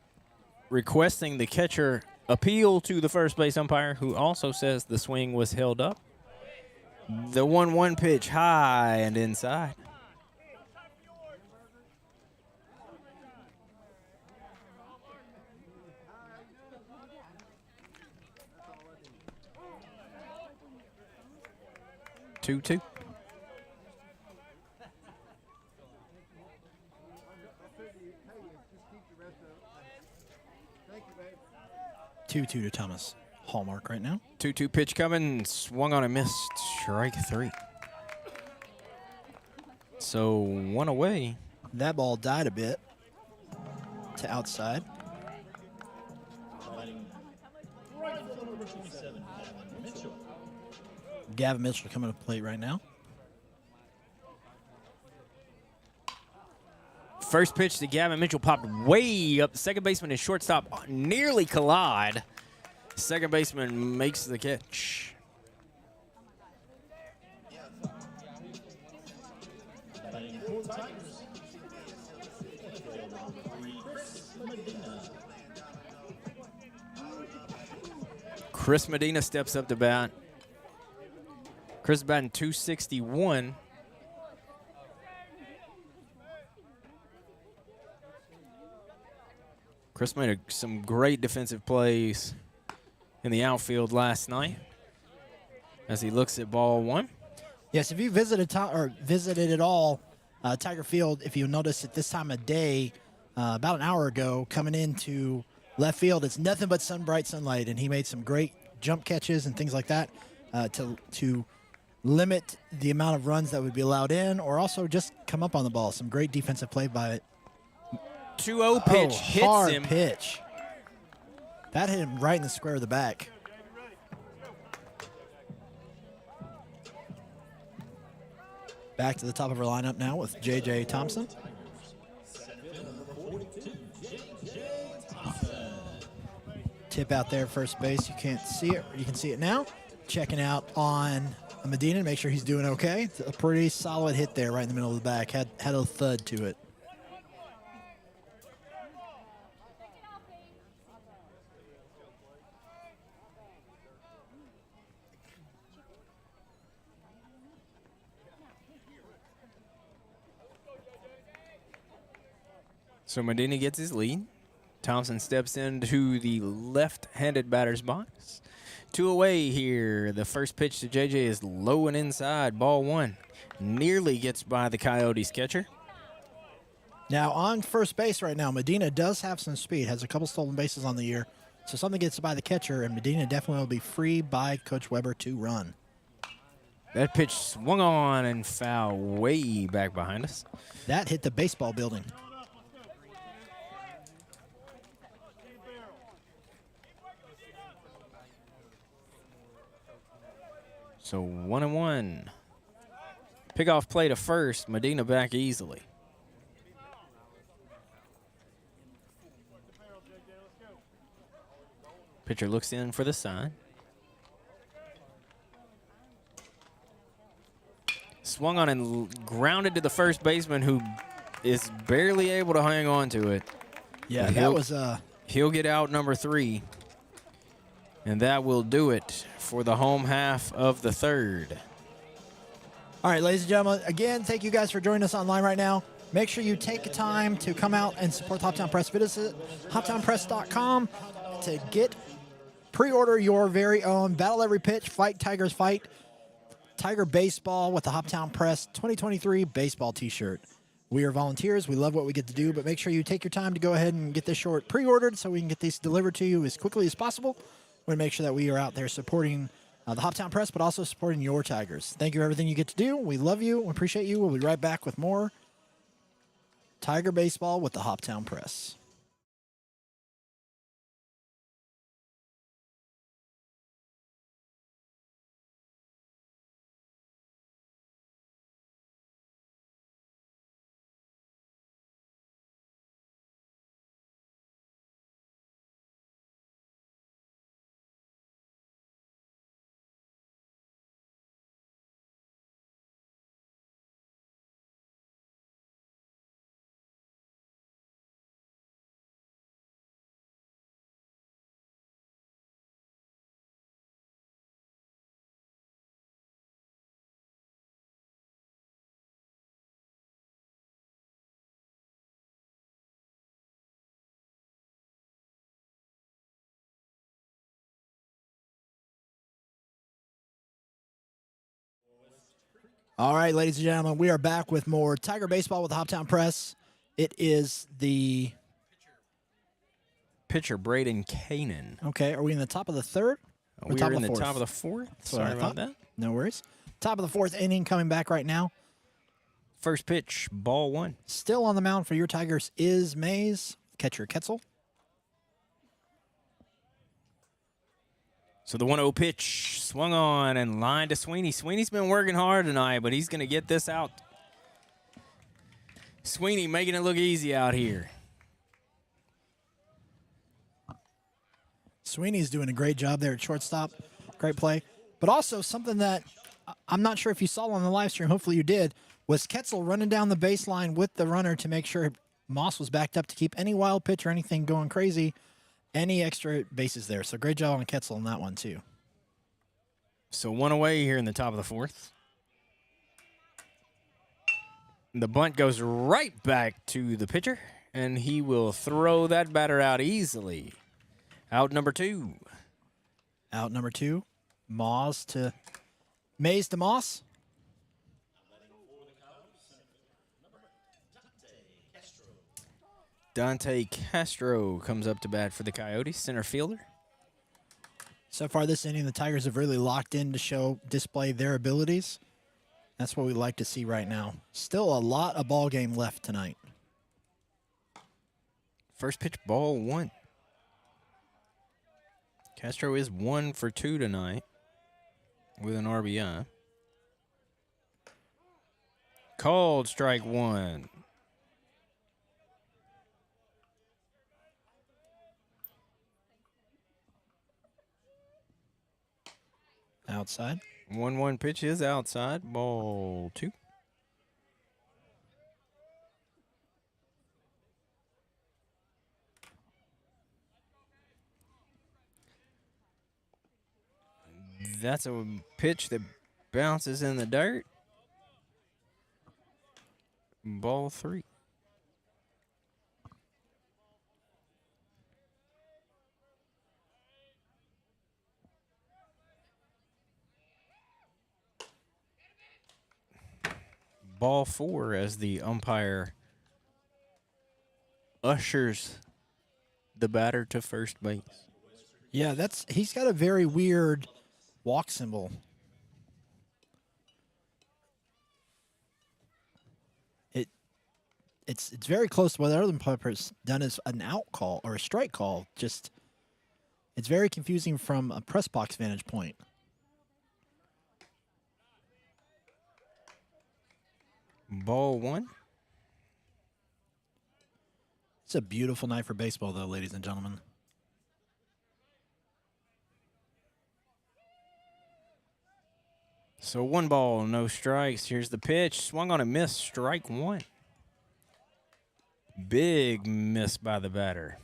B: requesting the catcher appeal to the first base umpire, who also says the swing was held up. The 1-1 pitch, high and inside. Two.
A: 2-2 to Thomas Hallmark right now.
B: 2-2 pitch coming, swung on and missed, strike 3. So 1 away.
A: That ball died a bit to outside. Gavin Mitchell coming to the plate right now.
B: First pitch to Gavin Mitchell popped way up. The second baseman and shortstop nearly collide. Second baseman makes the catch. Chris Medina steps up to bat. Chris is batting .261. Chris made some great defensive plays in the outfield last night as he looks at ball 1.
A: Yes, if you visited at all Tiger Field, if you notice at this time of day, about an hour ago, coming into left field, it's nothing but bright sunlight, and he made some great jump catches and things like that to limit the amount of runs that would be allowed in, or also just come up on the ball. Some great defensive play by it.
B: 2-0 pitch hits
A: hard
B: him.
A: Pitch. That hit him right in the square of the back. Back to the top of our lineup now with J.J. Thompson. Tip out there, first base. You can't see it. You can see it now. Checking out on Medina to make sure he's doing okay. It's a pretty solid hit there right in the middle of the back. Had a thud to it.
B: So Medina gets his lead. Thompson steps into the left-handed batter's box. 2 away here. The first pitch to JJ is low and inside. Ball 1. Nearly gets by the Coyotes catcher.
A: Now on first base right now, Medina does have some speed. Has a couple stolen bases on the year. So something gets by the catcher, and Medina definitely will be free by Coach Weber to run.
B: That pitch swung on and foul way back behind us.
A: That hit the baseball building.
B: So 1-1. Pick-off play to first. Medina back easily. Pitcher looks in for the sign. Swung on and grounded to the first baseman, who is barely able to hang on to it.
A: Yeah, that was
B: He'll get out number 3. And that will do it for the home half of the third.
A: All right, ladies and gentlemen, again, thank you guys for joining us online right now. Make sure you take time to come out and support the Hoptown Press. Visit hoptownpress.com to pre-order your very own Battle Every Pitch, Fight Tigers Fight, Tiger Baseball with the Hoptown Press 2023 baseball t-shirt. We are volunteers. We love what we get to do, but make sure you take your time to go ahead and get this short pre-ordered so we can get these delivered to you as quickly as possible. We want to make sure that we are out there supporting the Hoptown Press, but also supporting your Tigers. Thank you for everything you get to do. We love you. We appreciate you. We'll be right back with more Tiger Baseball with the Hoptown Press. All right, ladies and gentlemen, we are back with more Tiger Baseball with the Hoptown Press. It is the...
B: Pitcher Braden Kanan.
A: Okay, are we in the top of the third?
B: We are in the top of the fourth. Sorry about that.
A: No worries. Top of the fourth inning coming back right now.
B: First pitch, ball one.
A: Still on the mound for your Tigers is Mays, catcher Ketzel.
B: So the 1-0 pitch swung on and lined to Sweeney. Sweeney's been working hard tonight, but he's going to get this out. Sweeney making it look easy out here.
A: Sweeney's doing a great job there at shortstop. Great play. But also something that I'm not sure if you saw on the live stream, hopefully you did, was Ketzel running down the baseline with the runner to make sure Moss was backed up to keep any wild pitch or anything going crazy, any extra bases there. So great job on Ketzel on that one too.
B: So one away here in the top of the fourth. The bunt goes right back to the pitcher, and he will throw that batter out easily. Out number two.
A: Out number two. Mays to Moss.
B: Dante Castro comes up to bat for the Coyotes, center fielder.
A: So far this inning, the Tigers have really locked in to display their abilities. That's what we like to see right now. Still a lot of ball game left tonight.
B: First pitch, ball one. Castro is 1 for 2 tonight with an RBI. Called strike one.
A: Outside.
B: 1-1 pitch is outside. Ball two. That's a pitch that bounces in the dirt. Ball three. Ball four as the umpire ushers the batter to first base.
A: Yeah, he's got a very weird walk symbol. It's very close to what the other umpire's done as an out call or a strike call. Just it's very confusing from a press box vantage point.
B: Ball one.
A: It's a beautiful night for baseball, though, ladies and gentlemen.
B: So 1 ball, no strikes. Here's the pitch. Swung on a miss. Strike one. Big miss by the batter.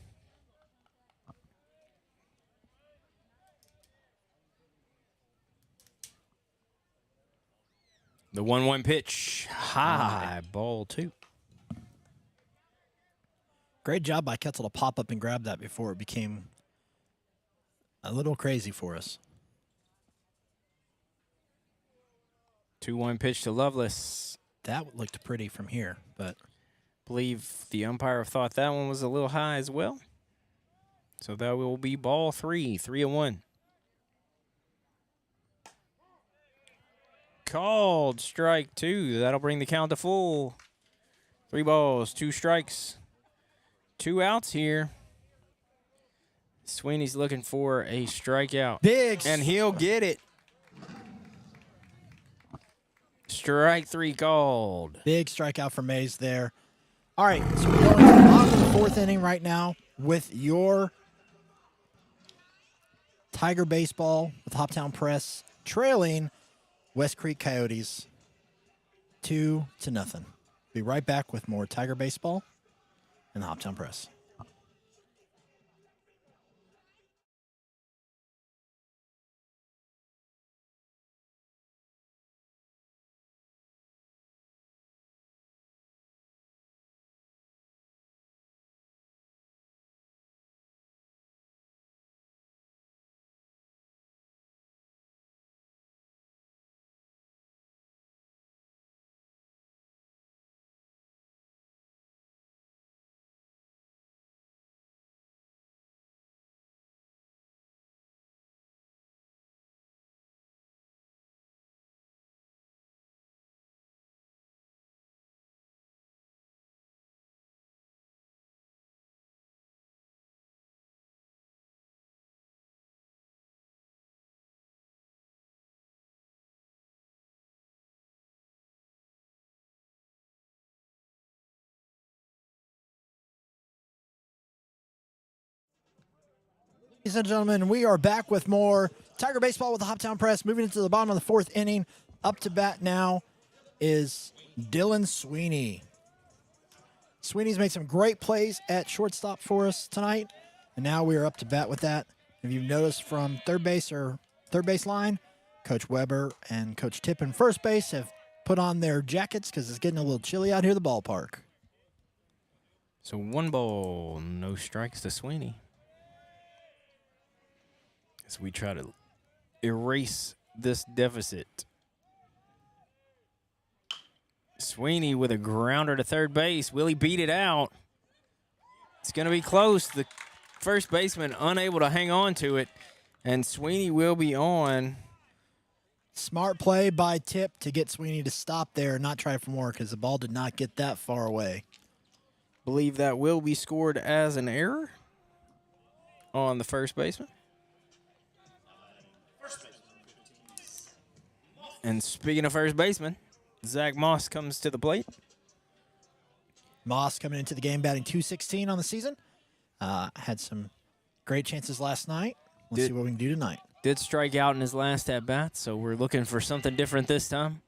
B: The 1-1 pitch. High. Ball 2.
A: Great job by Ketzel to pop up and grab that before it became a little crazy for us.
B: 2-1 pitch to Lovelace.
A: That looked pretty from here, but
B: Believe the umpire thought that one was a little high as well. So that will be ball 3, 3-1. Called strike 2. That'll bring the count to full. 3 balls, 2 strikes, 2 outs here. Sweeney's looking for a strikeout.
A: big.
B: And he'll get it. Strike 3 called.
A: Big strikeout for Mays there. All right, so we're going to the bottom of the 4th inning right now with your Tiger Baseball with Hoptown Press trailing West Creek Coyotes 2-0. Be right back with more Tiger Baseball and the Hoptown Press. Ladies and gentlemen, we are back with more Tiger Baseball with the Hoptown Press. Moving into the bottom of the 4th inning. Up to bat now is Dylan Sweeney. Sweeney's made some great plays at shortstop for us tonight, and now we are up to bat with that. If you've noticed from third base or third base line, Coach Weber and Coach Tippin first base have put on their jackets because it's getting a little chilly out here at the ballpark.
B: So 1 ball, no strikes to Sweeney. As we try to erase this deficit. Sweeney with a grounder to third base. Will he beat it out? It's going to be close. The first baseman unable to hang on to it. And Sweeney will be on.
A: Smart play by Tip to get Sweeney to stop there and not try for more because the ball did not get that far away.
B: Believe that will be scored as an error on the first baseman. And speaking of first baseman, Zach Moss comes to the plate.
A: Moss coming into the game batting .216 on the season. Had some great chances last night. Let's see what we can do tonight.
B: Did strike out in his last at-bat, so we're looking for something different this time.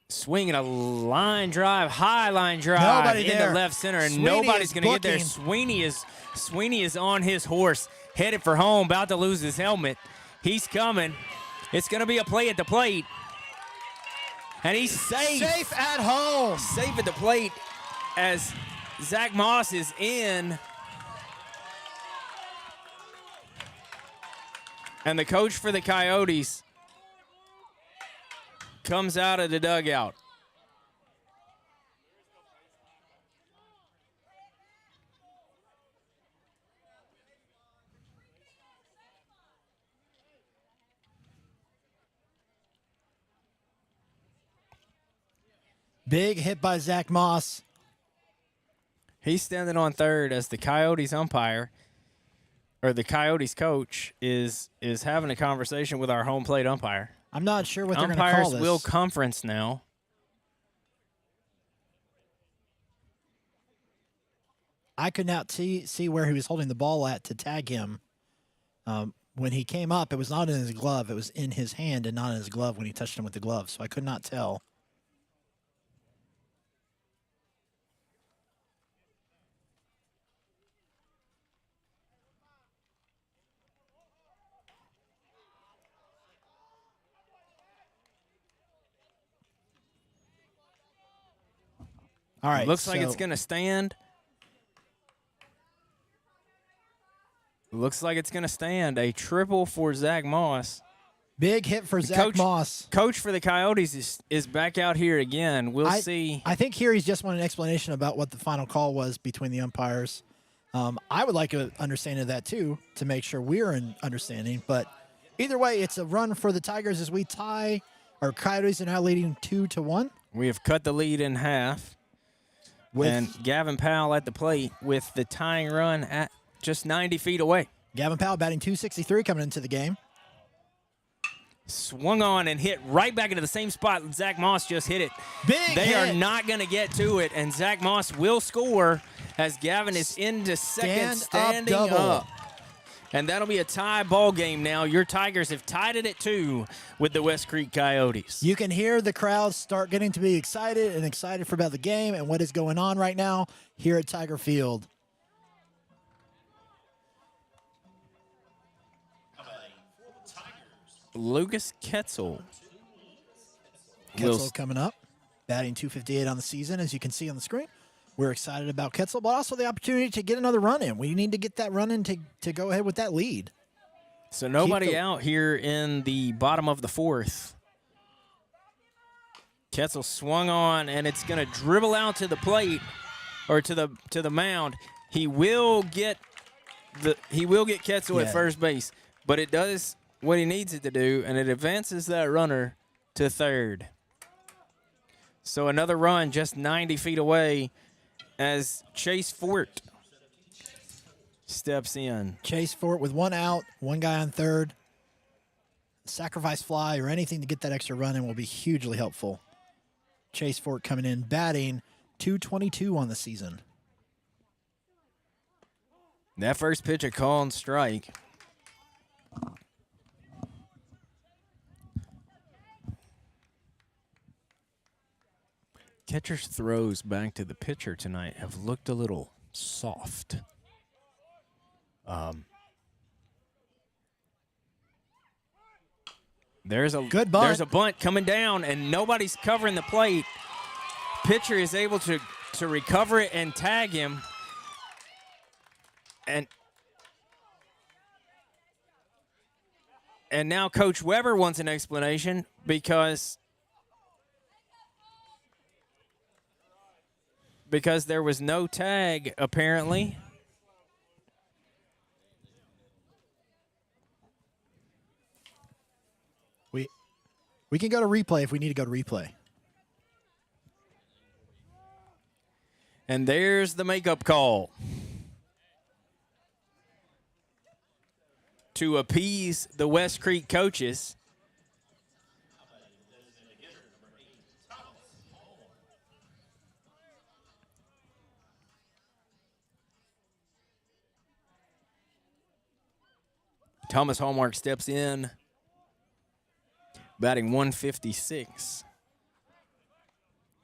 B: Swinging a line drive, high line drive
A: Nobody
B: into
A: there.
B: left center, and
A: Sweeney
B: nobody's
A: is
B: going to get there.
A: booking.
B: Sweeney is on his horse, headed for home, about to lose his helmet. He's coming. It's going to be a play at the plate. And he's safe.
A: Safe at home.
B: Safe at the plate as Zach Moss is in. And the coach for the Coyotes comes out of the dugout.
A: Big hit by Zach Moss.
B: He's standing on third as the Coyotes umpire, or the Coyotes coach, is having a conversation with our home plate umpire.
A: I'm not sure what they're going to
B: Umpires
A: call this.
B: will conference now.
A: I could not see where he was holding the ball at to tag him. When he came up, it was not in his glove. It was in his hand and not in his glove when he touched him with the glove, so I could not tell. All right.
B: Looks like
A: so
B: it's going to stand. Looks like it's going to stand. A triple for Zach Moss.
A: big hit for Zach Moss.
B: Coach for the Coyotes is back out here again. We'll see.
A: I think here he's just wanted an explanation about what the final call was between the umpires. I would like an understanding of that, too, to make sure we're in understanding. But either way, it's a run for the Tigers as we tie. Our Coyotes are now leading 2-1.
B: We have cut the lead in half. And Gavin Powell at the plate with the tying run at just 90 feet away.
A: Gavin Powell batting .263 coming into the game.
B: Swung on and hit right back into the same spot Zach Moss just hit it. They
A: hit.
B: are not going to get to it, and Zach Moss will score as Gavin is into second, standing up. And that'll be a tie ball game now. Your Tigers have tied it at 2 with the West Creek Coyotes.
A: You can hear the crowd start getting to be excited for about the game and what is going on right now here at Tiger Field.
B: Lucas Ketzel.
A: Ketzel coming up, batting .258 on the season, as you can see on the screen. We're excited about Ketzel, but also the opportunity to get another run in. We need to get that run in to go ahead with that lead.
B: So nobody out here in the bottom of the 4th. Ketzel swung on, and it's going to dribble out to the plate or to the mound. He will get Ketzel at first base, but it does what he needs it to do, and it advances that runner to third. So another run just 90 feet away as Chase Fort steps in.
A: Chase Fort with one out, one guy on third. Sacrifice fly or anything to get that extra run in will be hugely helpful. Chase Fort coming in, batting .222 on the season.
B: That first pitch, a call and strike. Catcher's throws back to the pitcher tonight have looked a little soft. There's a
A: good bunt.
B: There's a bunt coming down, and nobody's covering the plate. Pitcher is able to recover it and tag him. And now Coach Weber wants an explanation because there was no tag, apparently.
A: We can go to replay if we need to go to replay.
B: And there's the makeup call to appease the West Creek coaches. Thomas Hallmark steps in, batting .156.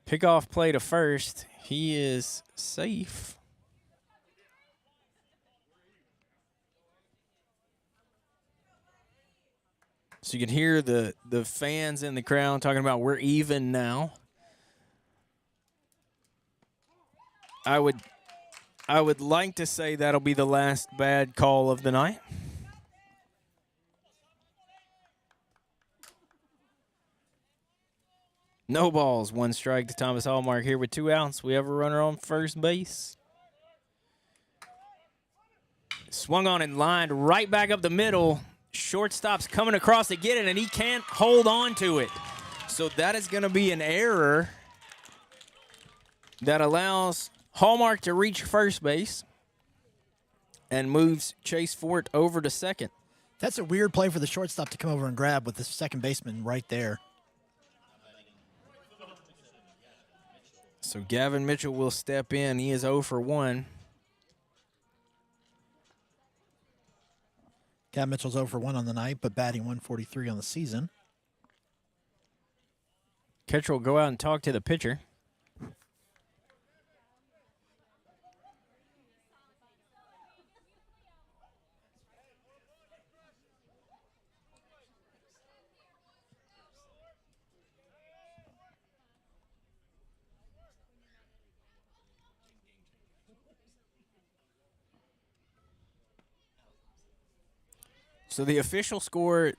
B: Pickoff play to first. He is safe. So you can hear the fans in the crowd talking about we're even now. I would like to say that'll be the last bad call of the night. No balls, one strike to Thomas Hallmark here with 2 outs. We have a runner on first base. Swung on and lined right back up the middle. Shortstop's coming across to get it, and he can't hold on to it. So that is going to be an error that allows Hallmark to reach first base and moves Chase Fort over to second.
A: That's a weird play for the shortstop to come over and grab with the second baseman right there.
B: So Gavin Mitchell will step in. He is 0 for 1.
A: Gavin Mitchell's 0 for 1 on the night, but batting .143 on the season.
B: Catcher will go out and talk to the pitcher. So the official scorer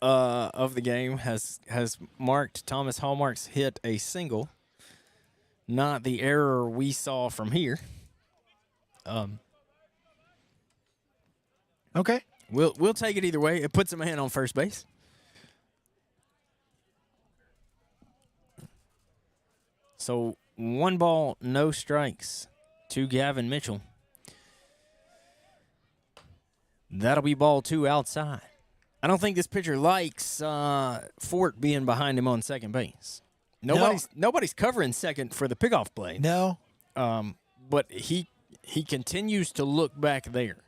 B: of the game has marked Thomas Hallmark's hit a single, not the error we saw from here.
A: Okay.
B: We'll take it either way. It puts a man on first base. So 1 ball, no strikes to Gavin Mitchell. That'll be ball 2 outside. I don't think this pitcher likes Fort being behind him on second base. Nobody's covering second for the pickoff play.
A: No.
B: But he continues to look back there.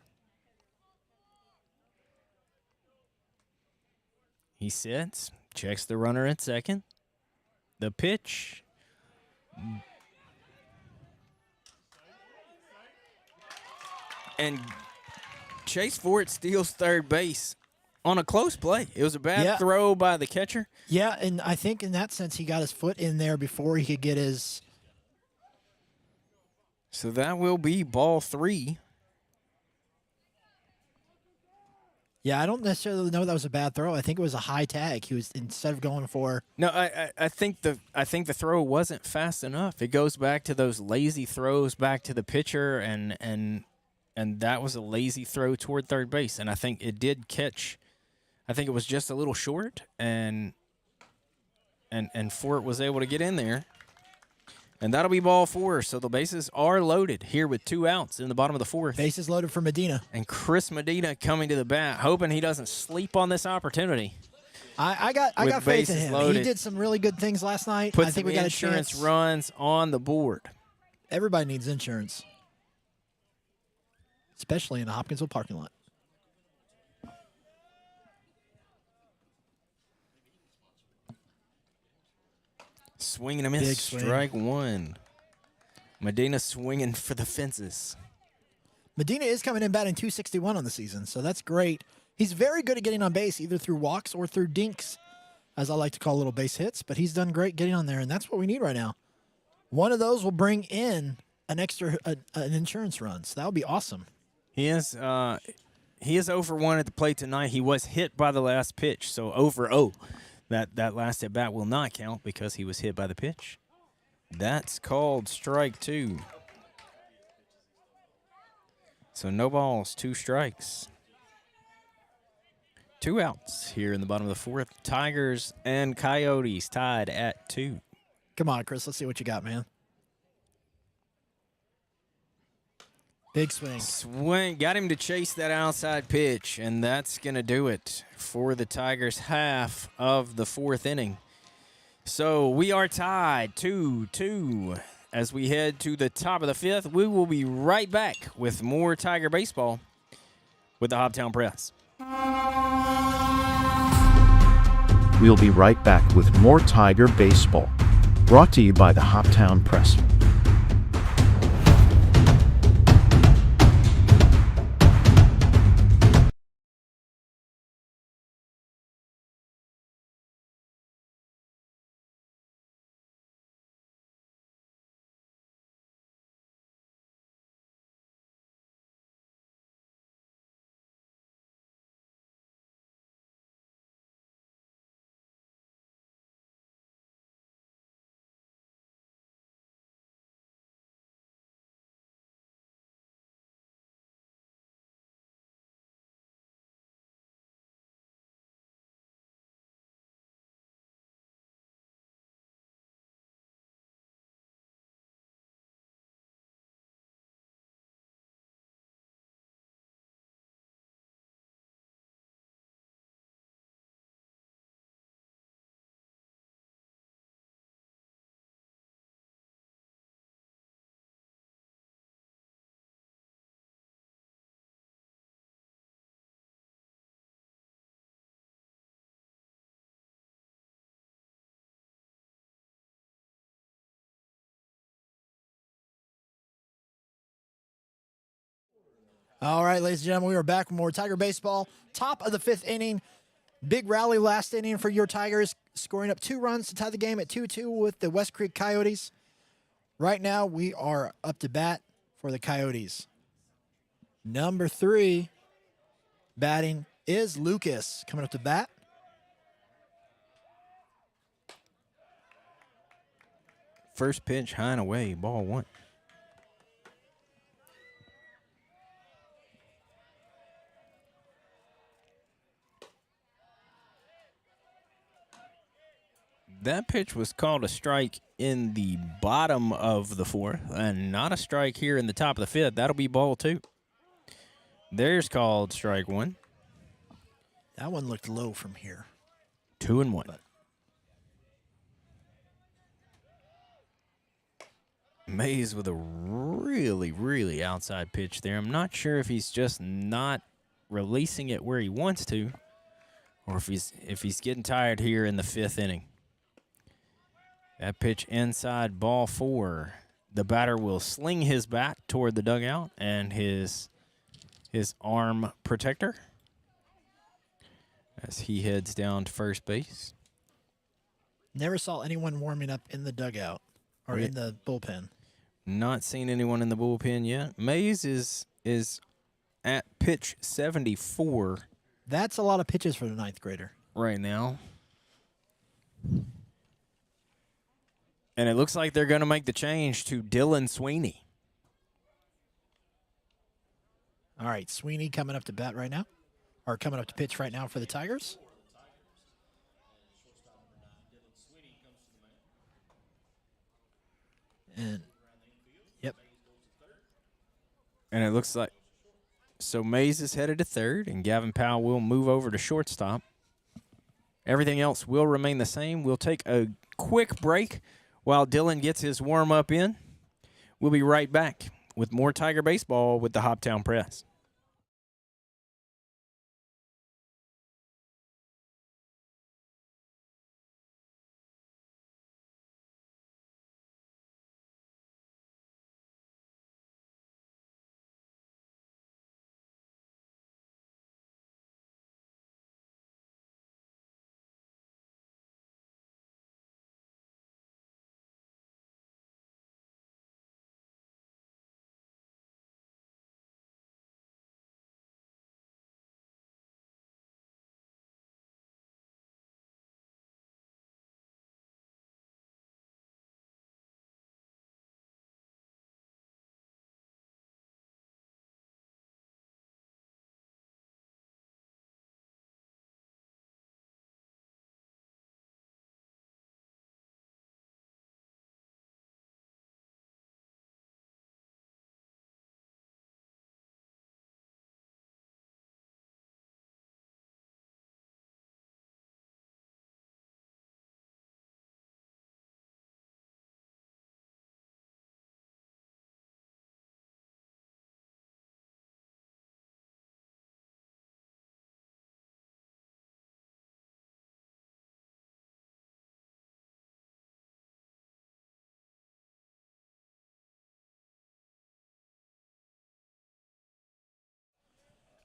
B: He sits, checks the runner at second. The pitch. And Chase Fort steals third base on a close play. It was a bad throw by the catcher.
A: Yeah, and I think in that sense he got his foot in there before he could get his.
B: So that will be ball 3.
A: Yeah, I don't necessarily know that was a bad throw. I think it was a high tag. He was, instead of going for.
B: No, I think the throw wasn't fast enough. It goes back to those lazy throws back to the pitcher, and that was a lazy throw toward third base. And I think it did catch. I think it was just a little short, and Fort was able to get in there. And that'll be ball 4. So the bases are loaded here with 2 outs in the bottom of the 4th.
A: Bases loaded for Medina.
B: And Chris Medina coming to the bat, hoping he doesn't sleep on this opportunity.
A: I got faith in him.
B: Loaded.
A: He did some really good things last night.
B: Put
A: I think
B: some
A: we got
B: insurance
A: a chance.
B: runs on the board.
A: Everybody needs insurance, especially in the Hopkinsville parking lot.
B: Swing and a miss.
A: Big swing.
B: Strike 1. Medina swinging for the fences.
A: Medina is coming in batting .261 on the season, so that's great. He's very good at getting on base, either through walks or through dinks, as I like to call little base hits, but he's done great getting on there, and that's what we need right now. One of those will bring in an extra an insurance run, so that would be awesome.
B: He is 0 for 1 at the plate tonight. He was hit by the last pitch, so 0 for 0. That last at bat will not count because he was hit by the pitch. That's called strike 2. So no balls, 2 strikes. 2 outs here in the bottom of the 4th. Tigers and Coyotes tied at 2.
A: Come on, Chris, let's see what you got, man. Big swing.
B: Swing. Got him to chase that outside pitch, and that's going to do it for the Tigers' half of the 4th inning. So we are tied 2-2 as we head to the top of the 5th. We will be right back with more Tiger baseball with the Hoptown Press.
D: We'll be right back with more Tiger baseball, brought to you by the Hoptown Press.
A: All right, ladies and gentlemen, we are back with more Tiger baseball. Top of the 5th inning. Big rally last inning for your Tigers, scoring up 2 runs to tie the game at 2-2 with the West Creek Coyotes. Right now, we are up to bat for the Coyotes. Number 3, Batting is Lucas coming up to bat.
B: First pitch, high and away, ball 1. That pitch was called a strike in the bottom of the 4th and not a strike here in the top of the 5th. That'll be ball 2. There's called strike 1.
A: That one looked low from here.
B: 2-1.
A: But
B: Mays with a really, really outside pitch there. I'm not sure if he's just not releasing it where he wants to, or if he's getting tired here in the 5th inning. That pitch inside, ball 4. The batter will sling his bat toward the dugout and his arm protector as he heads down to first base.
A: never saw anyone warming up in the dugout or in the bullpen.
B: Not seen anyone in the bullpen yet. Mays is at pitch 74
A: That's a lot of pitches for the 9th grader.
B: right now. And it looks like they're going to make the change to Dylan Sweeney.
A: All right, Sweeney coming up to bat right now, or coming up to pitch right now for the Tigers. And, yep.
B: And it looks like, so Mays is headed to third, and Gavin Powell will move over to shortstop. Everything else will remain the same. We'll take a quick break while Dylan gets his warm-up in. We'll be right back with more Tiger baseball with the Hoptown Press.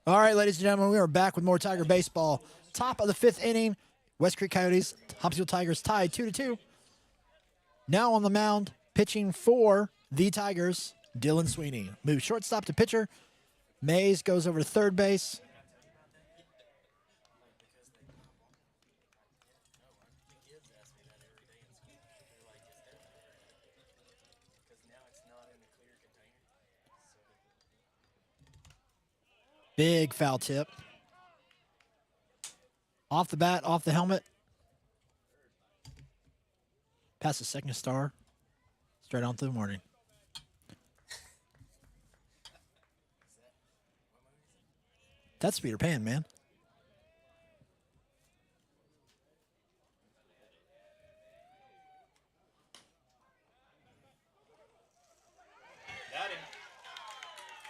A: All right, ladies and gentlemen, we are back with more Tiger baseball. Top of the 5th inning, West Creek Coyotes, Hopkinsville Tigers tied 2-2. Now on the mound, pitching for the Tigers, Dylan Sweeney. Moves shortstop to pitcher. Mays goes over to third base. Big foul tip. Off the bat, off the helmet. Past the second star. Straight on through the morning. That's Peter Pan, man.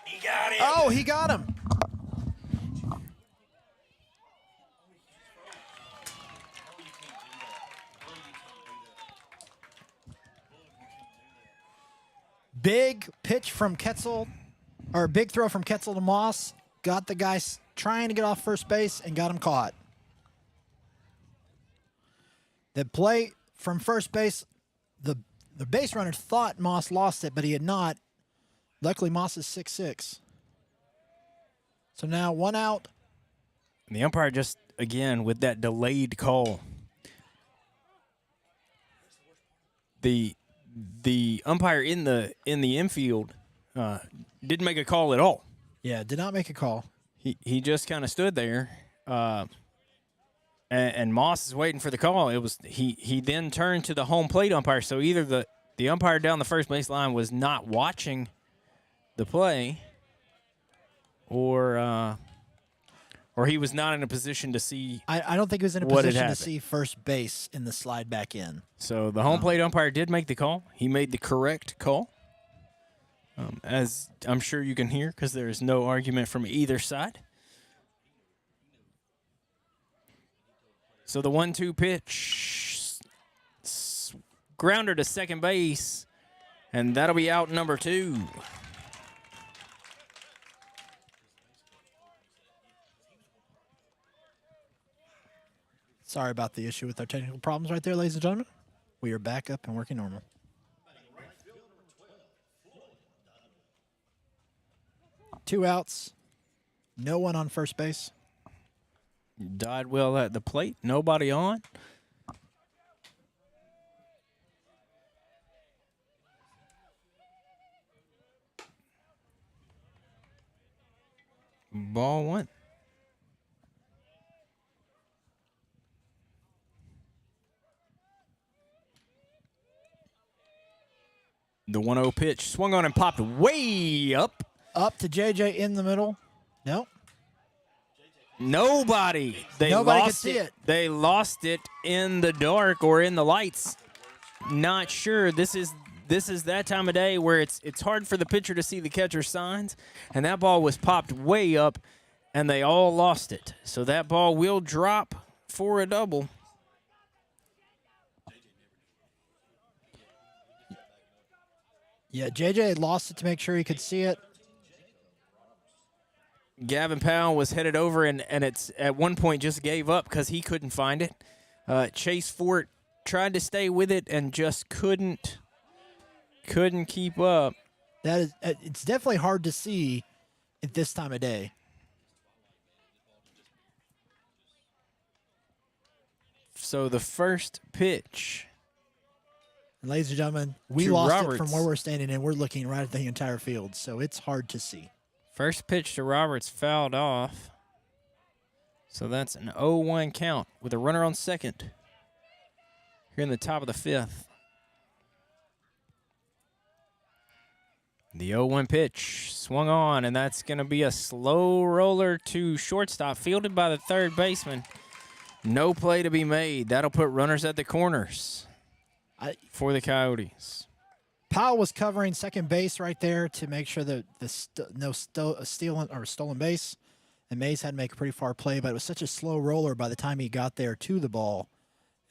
B: He got it.
A: Oh, he got him. Big pitch from Ketzel, or big throw from Ketzel to Moss. Got the guy trying to get off first base and got him caught. The play from first base, the base runner thought Moss lost it, but he had not. Luckily, Moss is 6'6". So now 1 out,
B: And the umpire just, again, with that delayed call. The umpire in the infield didn't make a call at all.
A: Yeah, did not make a call.
B: He just kind of stood there, and Moss is waiting for the call. It was he then turned to the home plate umpire. So either the umpire down the first base line was not watching the play, or he was not in a position to see.
A: I don't think he was in a
B: what had
A: position to
B: happened.
A: see first base in the slide back in.
B: So the home plate umpire did make the call. He made the correct call, as I'm sure you can hear, because there is no argument from either side. So the 1-2 pitch, grounder to second base, and that'll be out number 2.
A: Sorry about the issue with our technical problems right there, ladies and gentlemen. We are back up and working normal. Two outs. No one on first base.
B: Died well at the plate. Nobody on. Ball 1. The 1-0 pitch swung on and popped way up.
A: Up to JJ in the middle. Nope.
B: Nobody.
A: Nobody could
B: lost
A: see it.
B: They lost it in the dark or in the lights. Not sure. This is that time of day where it's hard for the pitcher to see the catcher's signs, and that ball was popped way up, and they all lost it. So that ball will drop for a double.
A: Yeah, JJ had lost it to make sure he could see it.
B: Gavin Powell was headed over, and it's at one point just gave up because he couldn't find it. Chase Fort tried to stay with it and just couldn't keep up.
A: That is, it's definitely hard to see at this time of day.
B: So the first pitch.
A: And ladies and gentlemen, we
B: To
A: lost
B: Roberts.
A: it from where we're standing, and we're looking right at the entire field, so it's hard to see.
B: First pitch to Roberts fouled off. So that's an 0-1 count with a runner on second here in the top of the 5th. The 0-1 pitch swung on, and that's going to be a slow roller to shortstop, fielded by the third baseman. No play to be made. That'll put runners at the corners for the Coyotes.
A: Powell was covering second base right there to make sure that no stolen base, and Mays had to make a pretty far play, but it was such a slow roller by the time he got there to the ball.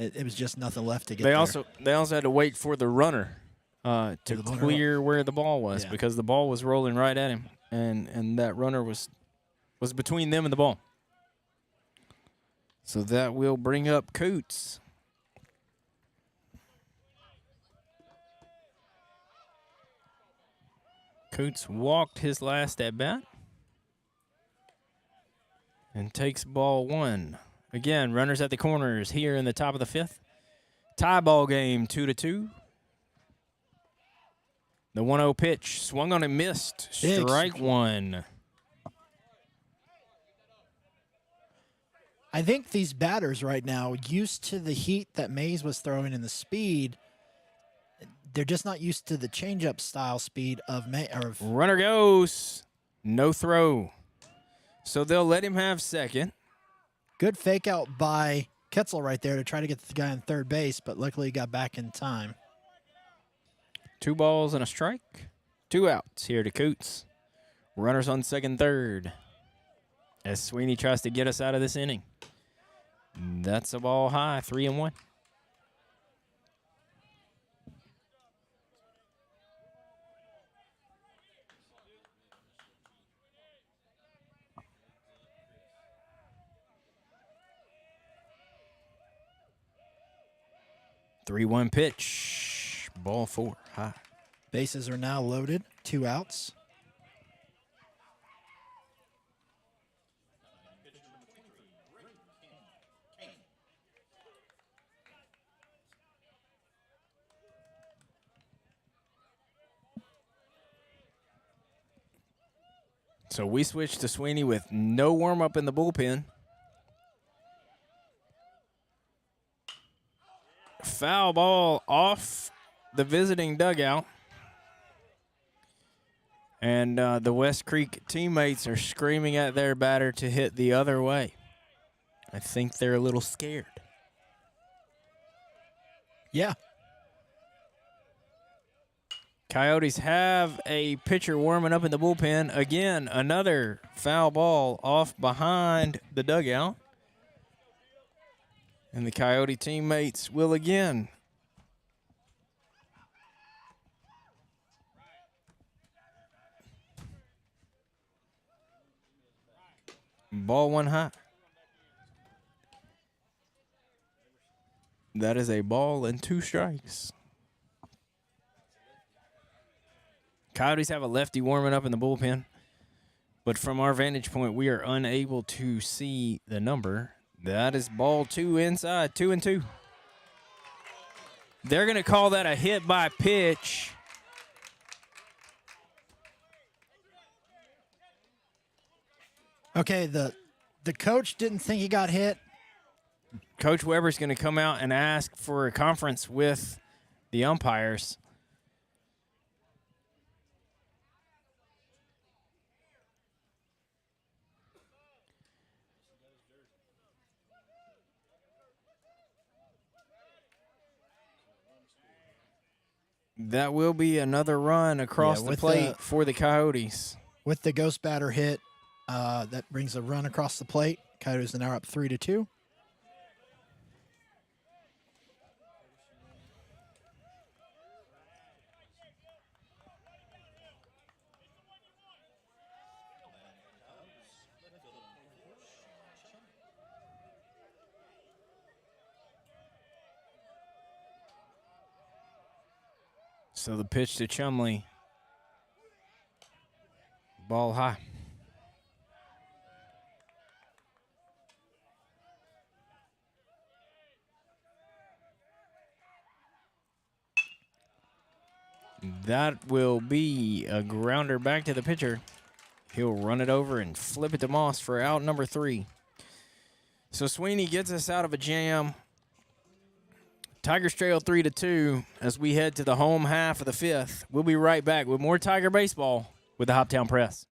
A: It was just nothing left to get there.
B: They also had to wait for the runner to
A: the runner
B: clear where the ball was,
A: Yeah.
B: because the ball was rolling right at him, and that runner was between them and the ball. So that will bring up Coots. Coots walked his last at bat and takes ball 1. Again, runners at the corners here in the top of the 5th. Tie ball game, 2-2. The 1-0 pitch swung on and missed.
A: Big
B: Strike 1.
A: I think these batters right now, used to the heat that Mays was throwing and the speed, they're just not used to the changeup style speed of
B: Runner goes. No throw. So they'll let him have second.
A: Good fake out by Ketzel right there to try to get the guy on third base, but luckily he got back in time.
B: 2 balls and a strike. 2 outs here to Coots. Runners on second, third. As Sweeney tries to get us out of this inning. That's a ball high, 3-1. Three-one pitch. Ball 4, high.
A: Bases are now loaded, 2 outs.
B: So we switch to Sweeney with no warm-up in the bullpen. Foul ball off the visiting dugout. And the West Creek teammates are screaming at their batter to hit the other way. I think they're a little scared.
A: Yeah.
B: Coyotes have a pitcher warming up in the bullpen. Again, another foul ball off behind the dugout. And the Coyote teammates will again ball one high. That is a ball and 2 strikes. Coyotes have a lefty warming up in the bullpen, but from our vantage point, we are unable to see the number. That is ball 2 inside, 2-2. They're going to call that a hit by pitch.
A: Okay, the coach didn't think he got hit.
B: Coach Weber's going to come out and ask for a conference with the umpires. That will be another run across the plate for the Coyotes.
A: With the ghost batter hit, that brings a run across the plate. Coyotes are now up 3-2.
B: So the pitch to Chumley. Ball high. That will be a grounder back to the pitcher. He'll run it over and flip it to Moss for out number 3. So Sweeney gets us out of a jam. Tigers trail 3-2 as we head to the home half of the 5th. We'll be right back with more Tiger baseball with the Hoptown Press.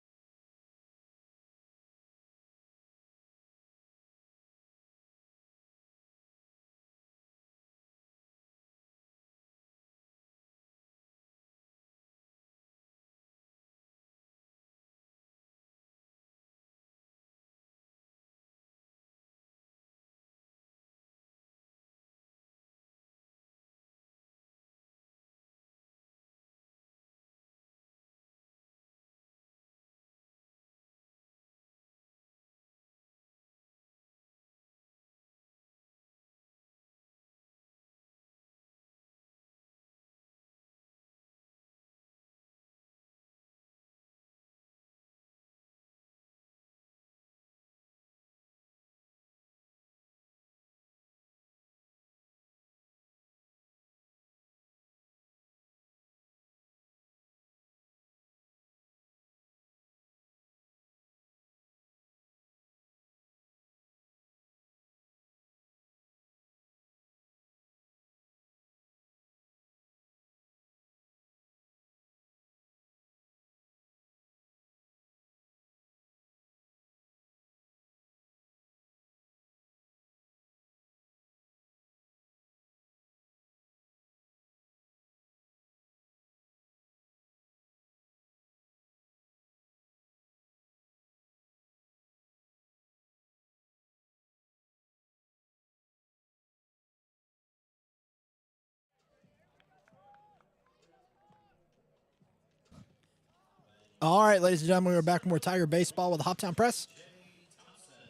A: All right, ladies and gentlemen, we're back with more Tiger baseball with the Hoptown Press.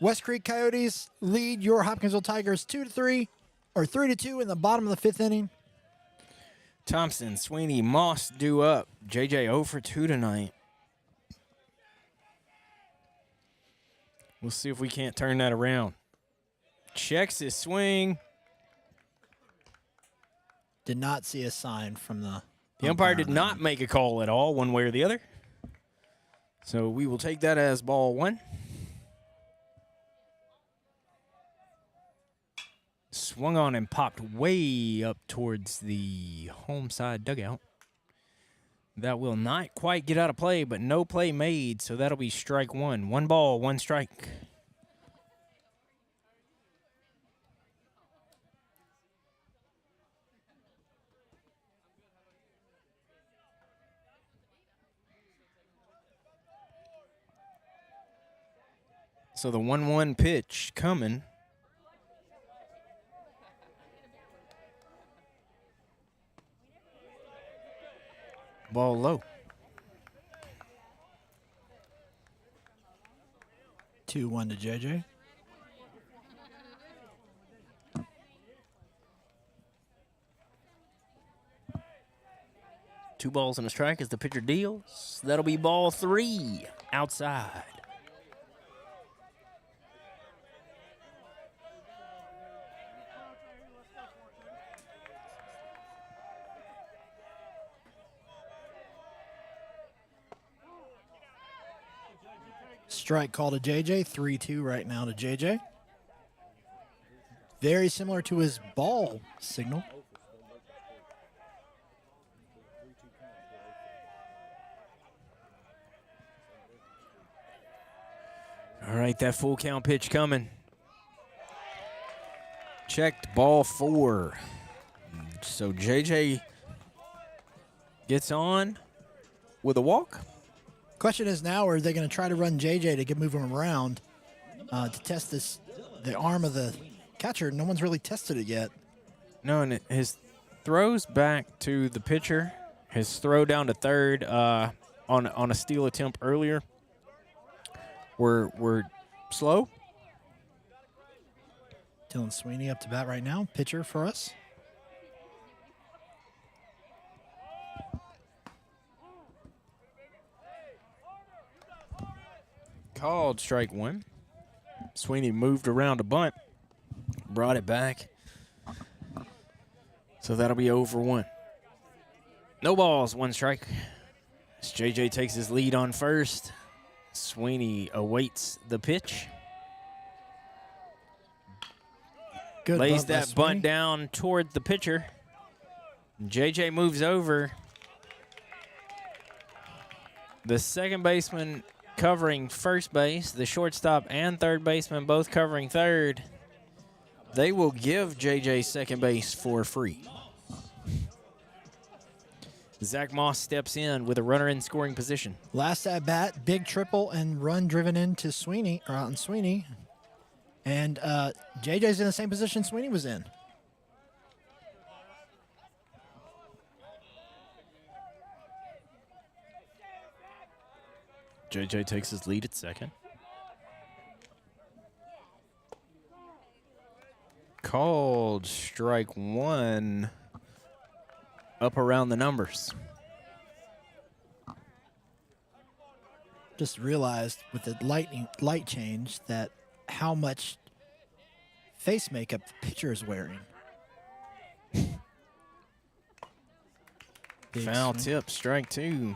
A: West Creek Coyotes lead your Hopkinsville Tigers 2-3, or 3-2 in the bottom of the 5th inning.
B: Thompson, Sweeney, Moss due up. JJ 0 for 2 tonight. We'll see if we can't turn that around. Checks his swing.
A: Did not see a sign from the
B: The umpire did not make a call at all, one way or the other. So we will take that as ball 1. Swung on and popped way up towards the home side dugout. That will not quite get out of play, but no play made, so that'll be strike 1. 1 ball, 1 strike. So the 1-1 pitch coming. Ball low.
A: 2-1 to JJ.
B: Two balls and a strike as the pitcher deals. That'll be ball 3 outside.
A: Strike call to JJ. 3-2 right now to JJ. Very similar to his ball signal.
B: All right, that full count pitch coming. Checked, ball 4. So JJ gets on with a walk.
A: Question is now, are they going to try to run JJ to move him around to test the arm of the catcher? No one's really tested it yet.
B: No, and his throws back to the pitcher. His throw down to third on a steal attempt earlier were slow.
A: Dylan Sweeney up to bat right now, pitcher for us.
B: Called strike 1. Sweeney moved around a bunt, brought it back. So that'll be over 1. No balls, 1 strike. As JJ takes his lead on first, Sweeney awaits the pitch.
A: Good
B: Lays
A: bunt by
B: that
A: Sweeney.
B: bunt down toward the pitcher. JJ moves over. The second baseman covering first base, the shortstop and third baseman both covering third. They will give JJ second base for free. Zach Moss steps in with a runner in scoring position.
A: Last at bat, big triple and run driven into Sweeney, or out on Sweeney. And JJ's in the same position Sweeney was in.
B: JJ takes his lead at second. Called strike 1 up around the numbers.
A: Just realized with the light change that how much face makeup the pitcher is wearing. Big
B: Foul
A: swing.
B: tip, strike 2.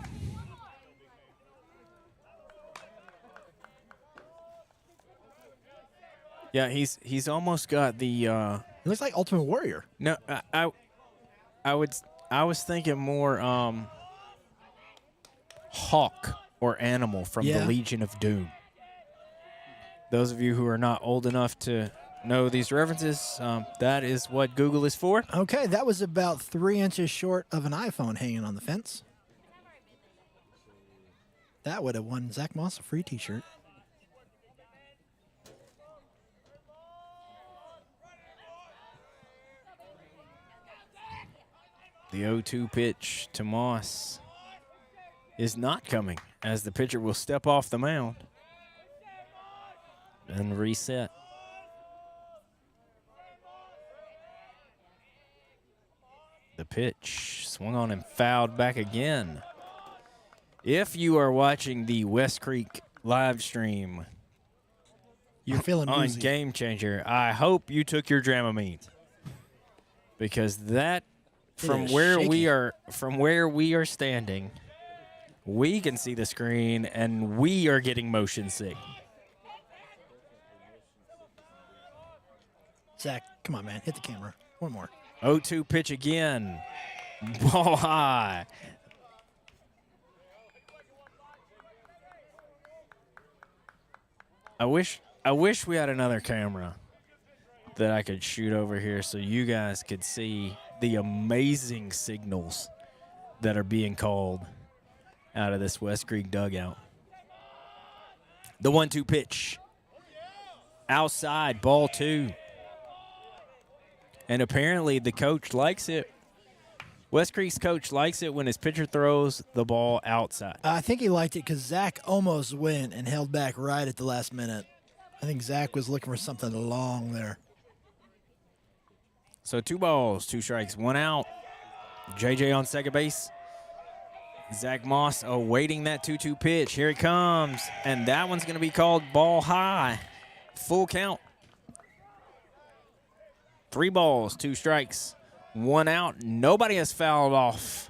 B: Yeah, he's almost got the.
A: It looks like Ultimate Warrior.
B: No, I was thinking more hawk or animal from the
A: Yeah.
B: Legion of Doom. Those of you who are not old enough to know these references, that is what Google is for.
A: Okay, that was about 3 inches short of an iPhone hanging on the fence. That would have won Zach Moss a free T-shirt.
B: The 0-2 pitch to Moss is not coming as the pitcher will step off the mound and reset. The pitch swung on and fouled back again. If you are watching the West Creek live stream
A: You're feeling
B: on
A: woozy.
B: Game Changer, I hope you took your Dramamine, because that
A: It
B: from
A: is
B: where
A: shaky.
B: we are standing, We can see the screen, and we are getting motion sick.
A: Zach, come on, man. Hit the camera. One more.
B: 0-2 pitch again. Ball high. I wish we had another camera that I could shoot over here so you guys could see the amazing signals that are being called out of this West Creek dugout. The 1-2 pitch. Outside, ball 2. And apparently the coach likes it. West Creek's coach likes it when his pitcher throws the ball outside.
A: I think he liked it because Zach almost went and held back right at the last minute. I think Zach was looking for something long there.
B: So 2 balls, 2 strikes, 1 out. JJ on second base. Zach Moss awaiting that 2-2 pitch. Here it comes. And that one's going to be called ball high. Full count. 3 balls, 2 strikes, 1 out. Nobody has fouled off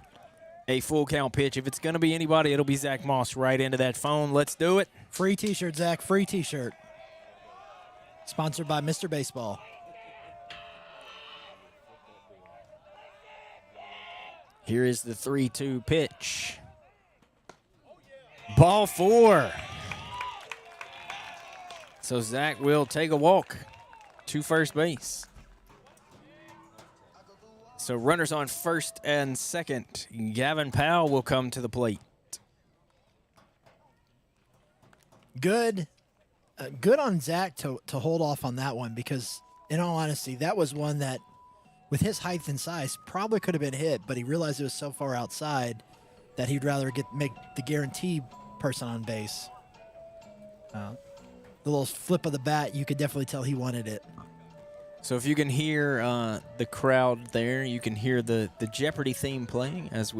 B: a full count pitch. If it's going to be anybody, it'll be Zach Moss right into that phone. Let's do it.
A: Free T-shirt, Zach. Free T-shirt. Sponsored by Mr. Baseball.
B: Here is the 3-2 pitch. Ball 4. So Zach will take a walk to first base. So runners on first and second. Gavin Powell will come to the plate.
A: Good on Zach to hold off on that one because, in all honesty, that was one that, with his height and size, probably could have been hit, but he realized it was so far outside that he'd rather make the guarantee person on base. The little flip of the bat, you could definitely tell he wanted it.
B: So if you can hear the crowd there, you can hear the Jeopardy theme playing as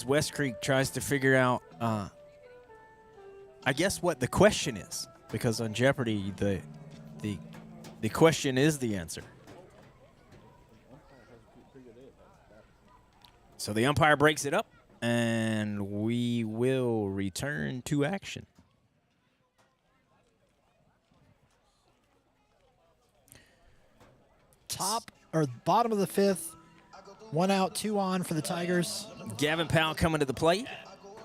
B: West Creek tries to figure out, I guess, what the question is, because on Jeopardy the question is the answer. So the umpire breaks it up, and we will return to action.
A: Top or bottom of the 5th, 1 out, 2 on for the Tigers.
B: Gavin Powell coming to the plate.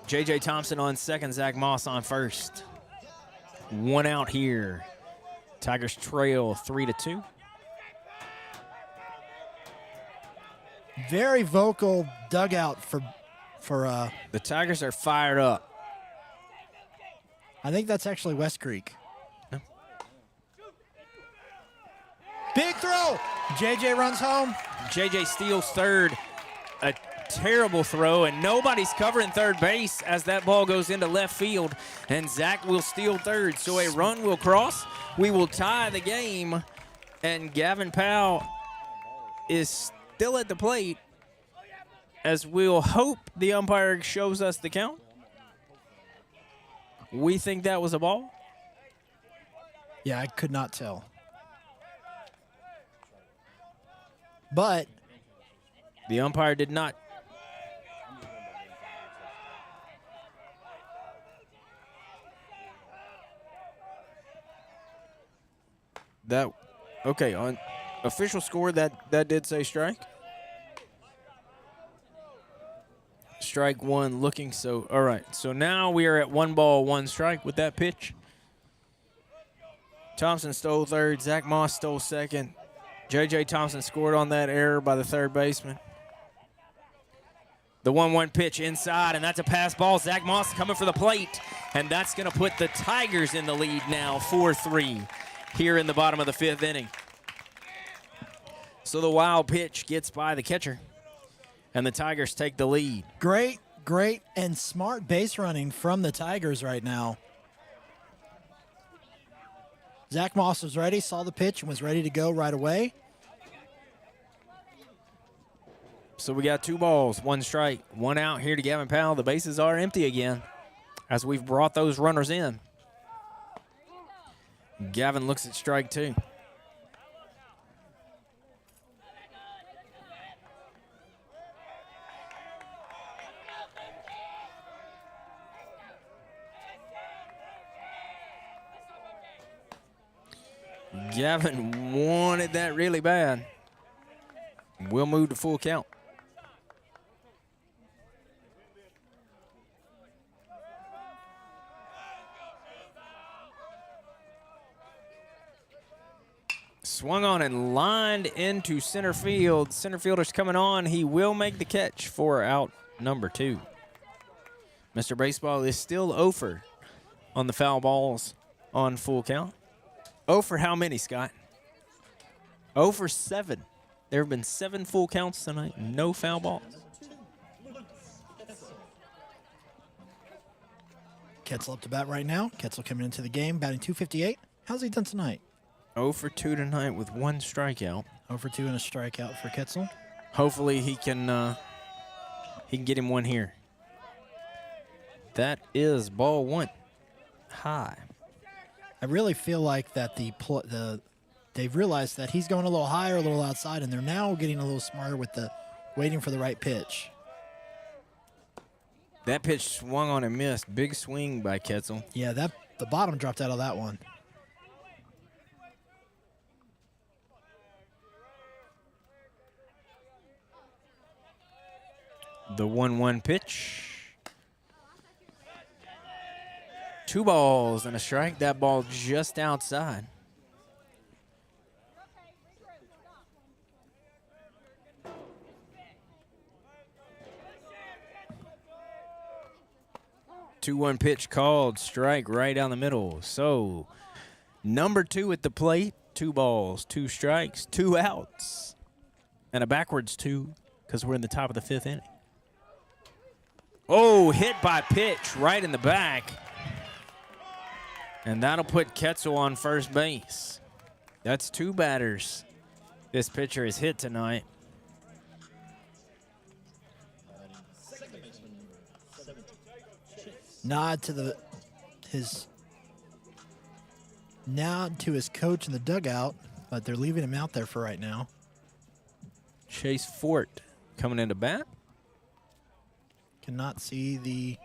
B: J.J. Thompson on second, Zach Moss on first. 1 out here. Tigers trail 3-2.
A: Very vocal dugout for
B: The Tigers are fired up.
A: I think that's actually West Creek. Big throw. JJ runs home.
B: JJ steals third. A terrible throw, and nobody's covering third base as that ball goes into left field, and Zach will steal third. So a run will cross. We will tie the game, and Gavin Powell is still at the plate as we'll hope the umpire shows us the count. We think that was a ball.
A: Yeah, I could not tell. But
B: the umpire did not. Okay, on official score, that did say strike. Strike 1 looking so. All right, so now we are at 1 ball, 1 strike with that pitch. Thompson stole third. Zach Moss stole second. J.J. Thompson scored on that error by the third baseman. The 1-1 pitch inside, and that's a pass ball. Zach Moss coming for the plate, and that's going to put the Tigers in the lead now, 4-3, here in the bottom of the 5th inning. So the wild pitch gets by the catcher, and the Tigers take the lead.
A: Great, and smart base running from the Tigers right now. Zach Moss was ready, saw the pitch, and was ready to go right away.
B: So we got 2 balls, 1 strike, 1 out here to Gavin Powell. The bases are empty again as we've brought those runners in. Gavin looks at strike 2. Gavin wanted that really bad. We'll move to full count. Swung on and lined into center field. Center fielder's coming on. He will make the catch for out number 2. Mr. Baseball is still 0 for on the foul balls on full count. 0 for how many, Scott? 0 for 7. There have been 7 full counts tonight. No foul balls.
A: Ketzel up to bat right now. Ketzel coming into the game, batting .258. How's he done tonight?
B: 0 for 2 tonight with 1 strikeout.
A: 0 for 2 and a strikeout for Ketzel.
B: Hopefully he can get him one here. That is ball 1. High.
A: I really feel like that they've realized that he's going a little higher, a little outside, and they're now getting a little smarter with the waiting for the right pitch.
B: That pitch swung on and missed. Big swing by Ketzel.
A: Yeah, the bottom dropped out of that one.
B: The 1-1 pitch. 2 balls and a strike. That ball just outside. Two-one pitch called. Strike right down the middle. So, number 2 at the plate. 2 balls, 2 strikes, 2 outs. And a backwards 2 because we're in the top of the 5th inning. Oh, hit by pitch right in the back. And that'll put Ketzel on first base. That's 2 batters this pitcher has hit tonight.
A: Nod to his coach in the dugout, but they're leaving him out there for right now.
B: Chase Fort coming into bat.
A: Cannot see the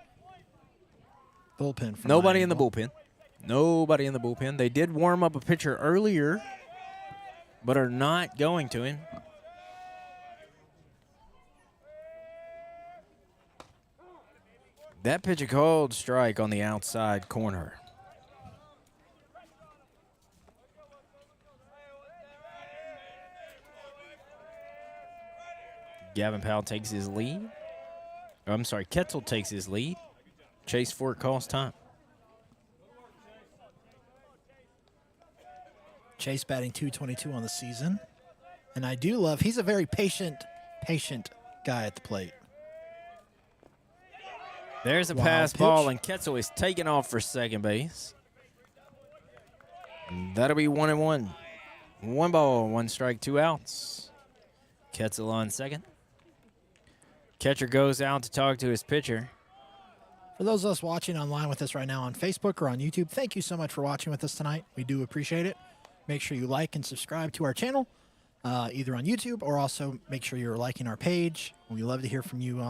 A: bullpen. From
B: Nobody in the bullpen. Nobody in the bullpen. They did warm up a pitcher earlier, but are not going to him. That pitch a called strike on the outside corner. Gavin Powell takes his lead. I'm sorry, Ketzel takes his lead. Chase Fort calls time.
A: Chase batting .222 on the season. And I do love, he's a very patient guy at the plate.
B: There's a
A: Wild
B: pass
A: pitch.
B: ball, and Ketzel is taken off for second base. And that'll be 1-1. 1 ball, 1 strike, 2 outs. Ketzel on second. Catcher goes out to talk to his pitcher.
A: For those of us watching online with us right now on Facebook or on YouTube, thank you so much for watching with us tonight. We do appreciate it. Make sure you like and subscribe to our channel, either on YouTube or also make sure you're liking our page. We love to hear from you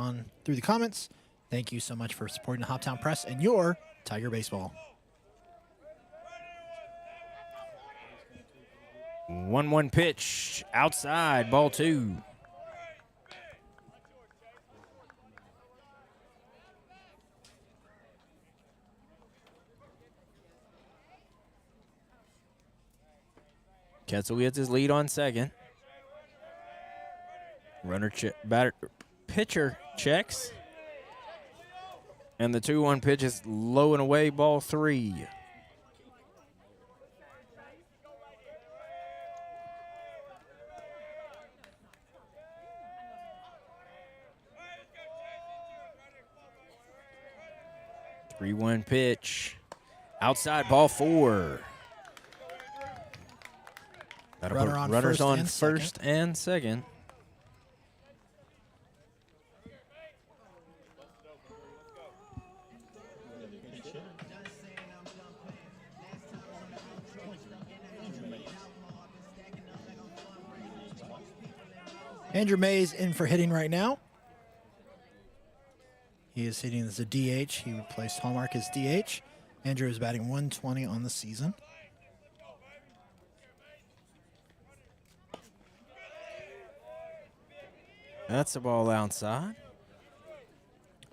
A: through the comments. Thank you so much for supporting the Hoptown Press and your Tiger Baseball.
B: 1-1 pitch outside, ball 2. Ketzel gets his lead on second. Pitcher checks. And the 2-1 pitch is low and away, ball 3. Three-one pitch. Outside, ball 4. That'll
A: Runner
B: put
A: on
B: runners
A: first
B: on
A: and
B: first
A: second.
B: and second.
A: Andrew Mays in for hitting right now. He is hitting as a DH. He replaced Hallmark as DH. Andrew is batting .120 on the season.
B: That's the ball outside.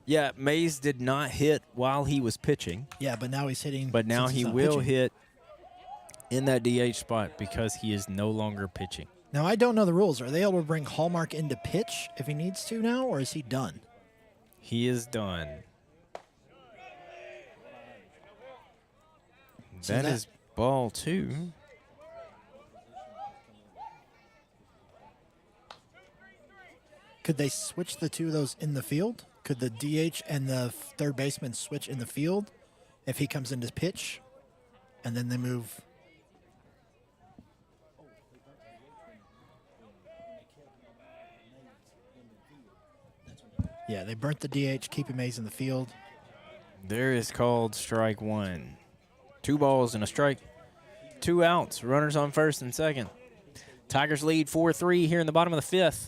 B: Yeah, Mays did not hit while he was pitching.
A: Yeah, but now he's hitting.
B: But now
A: since he's
B: he
A: not
B: will
A: pitching.
B: hit in that DH spot because he is no longer pitching.
A: Now, I don't know the rules. Are they able to bring Hallmark into pitch if he needs to now, or is he done?
B: He is done.
A: So
B: That is ball 2.
A: Could they switch the two of those in the field? Could the DH and the third baseman switch in the field if he comes into pitch, and then they move? Yeah, they burnt the DH, keeping Mays in the field.
B: There is called strike 1. 2 balls and a strike. 2 outs. Runners on first and second. Tigers lead 4-3 here in the bottom of the 5th.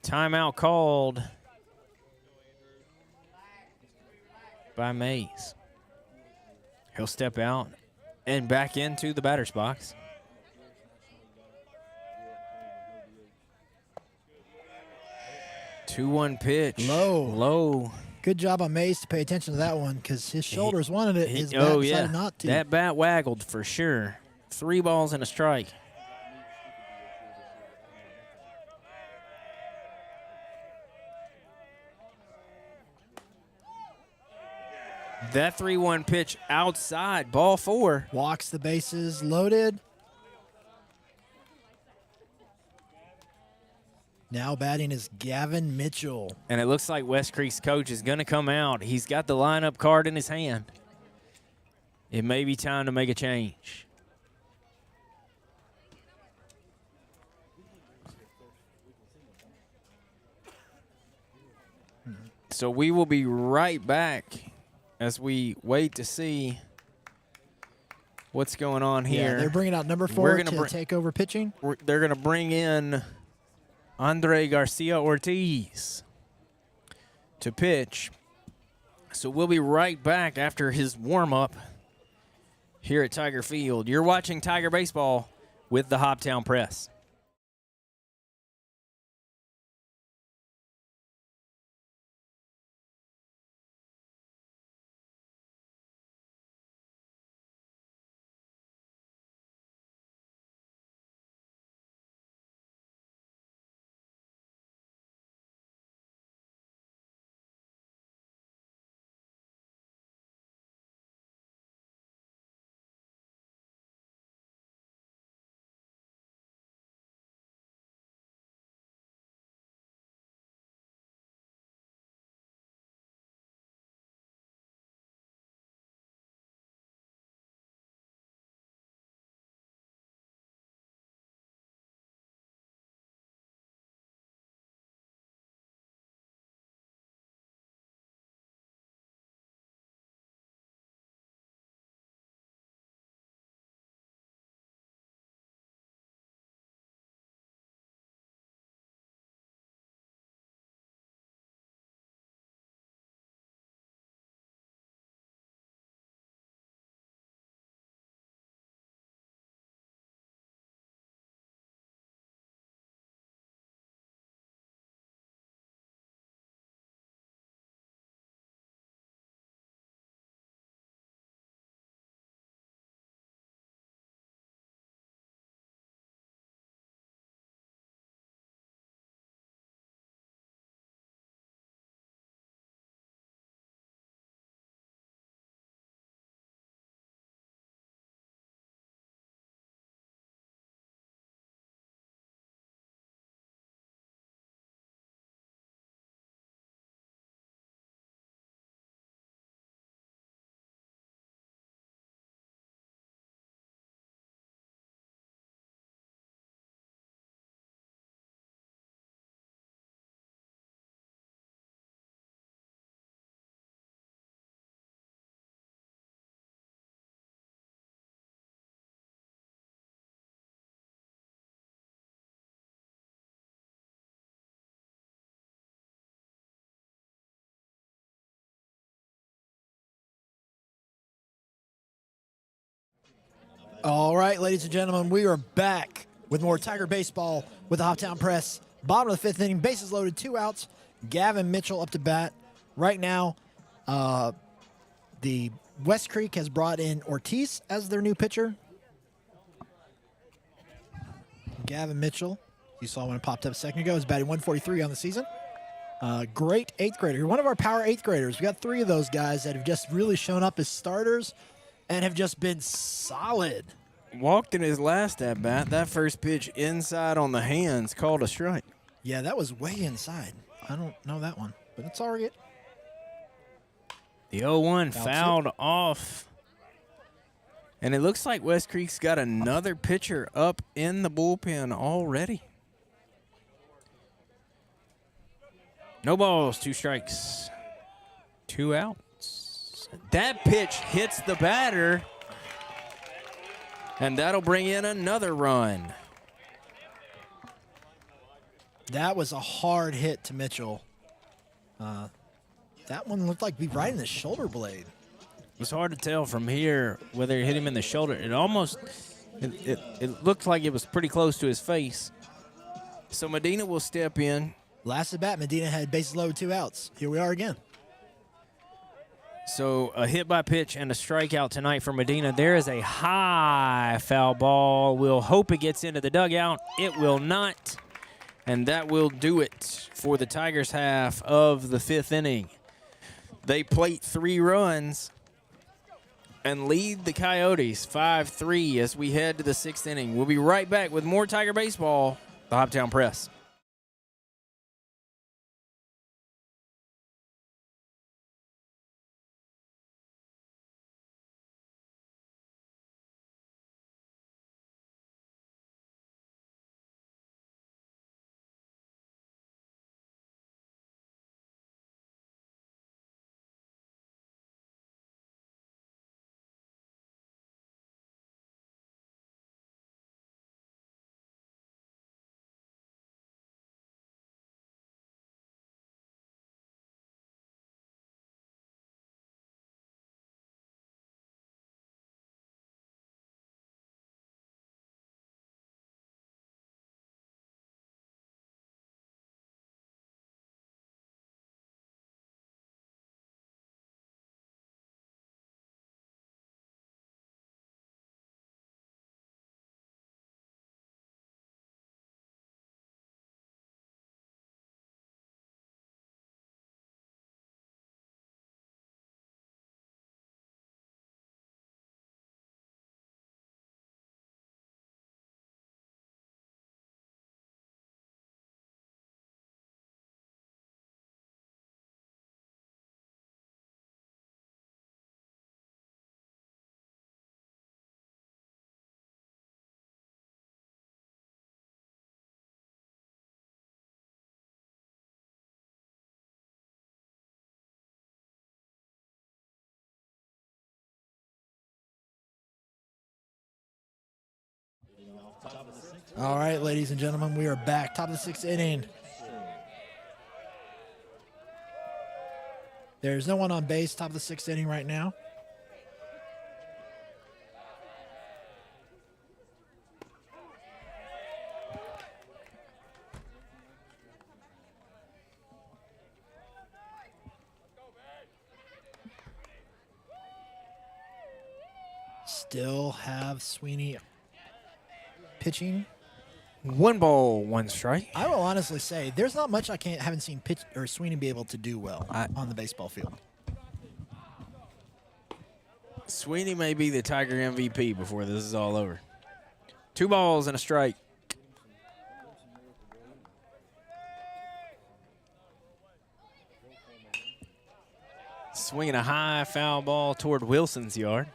B: Timeout called by Mays. He'll step out and back into the batter's box. Two-one pitch. Low.
A: Good job on Mays to pay attention to that one because his shoulders wanted it. His bat decided not to.
B: That bat waggled for sure. 3 balls and a strike. That 3-1 pitch outside, ball 4.
A: Walks the bases, loaded. Now batting is Gavin Mitchell.
B: And it looks like West Creek's coach is going to come out. He's got the lineup card in his hand. It may be time to make a change. So we will be right back as we wait to see what's going on here.
A: Yeah, they're bringing out number 4 to take over pitching.
B: They're going to bring in Andre Garcia Ortiz to pitch. So we'll be right back after his warm-up here at Tiger Field. You're watching Tiger Baseball with the Hoptown Press.
A: All right, ladies and gentlemen, we are back with more Tiger Baseball with the Hoptown Press Bottom of the 5th inning, bases loaded, 2 outs. Gavin Mitchell up to bat. Right now, the West Creek has brought in Ortiz as their new pitcher. Gavin Mitchell, you saw when it popped up a second ago, is batting 143 on the season. Great 8th grader. One of our power 8th graders. We got 3 of those guys that have just really shown up as starters and have just been solid.
B: Walked in his last at bat. That first pitch inside on the hands, called a strike.
A: Yeah, that was way inside. I don't know that one, but it's all right.
B: The 0-1
A: Foul
B: fouled off. And it looks like West Creek's got another pitcher up in the bullpen already. No balls, 2 strikes, 2 outs. That pitch hits the batter, and that'll bring in another run.
A: That was a hard hit to Mitchell. That one looked like be right in the shoulder blade.
B: It was hard to tell from here whether it hit him in the shoulder. It almost, it looked like it was pretty close to his face. So Medina will step in.
A: Last at bat, Medina had bases loaded, 2 outs. Here we are again.
B: So a hit by pitch and a strikeout tonight for Medina. There is a high foul ball. We'll hope it gets into the dugout. It will not. And that will do it for the Tigers' half of the 5th inning. They plate 3 runs and lead the Coyotes 5-3 as we head to the 6th inning. We'll be right back with more Tiger baseball, the Hoptown Press.
A: All right, ladies and gentlemen, we are back. Top of the 6th inning. There's no one on base. Top of the 6th inning right now. Still have Sweeney pitching.
B: 1 ball, 1 strike.
A: I will honestly say there's not much haven't seen pitch or Sweeney be able to do well on the baseball field.
B: Sweeney may be the Tiger MVP before this is all over. 2 balls and a strike. Swinging a high foul ball toward Wilson's yard.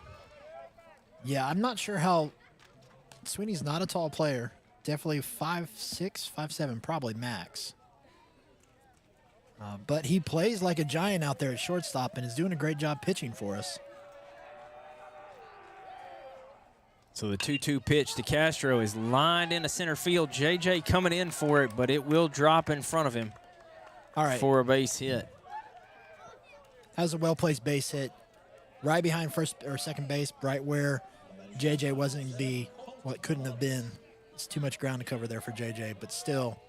A: Yeah, I'm not sure how. Sweeney's not a tall player. Definitely 5'6", 5'7", probably max. But he plays like a giant out there at shortstop and is doing a great job pitching for us.
B: So the 2-2 pitch to Castro is lined into center field. JJ coming in for it, but it will drop in front of him.
A: All right.
B: For a base hit.
A: That was a well-placed base hit. Right behind first or second base, right where JJ wasn't couldn't have been. It's too much ground to cover there for JJ, but still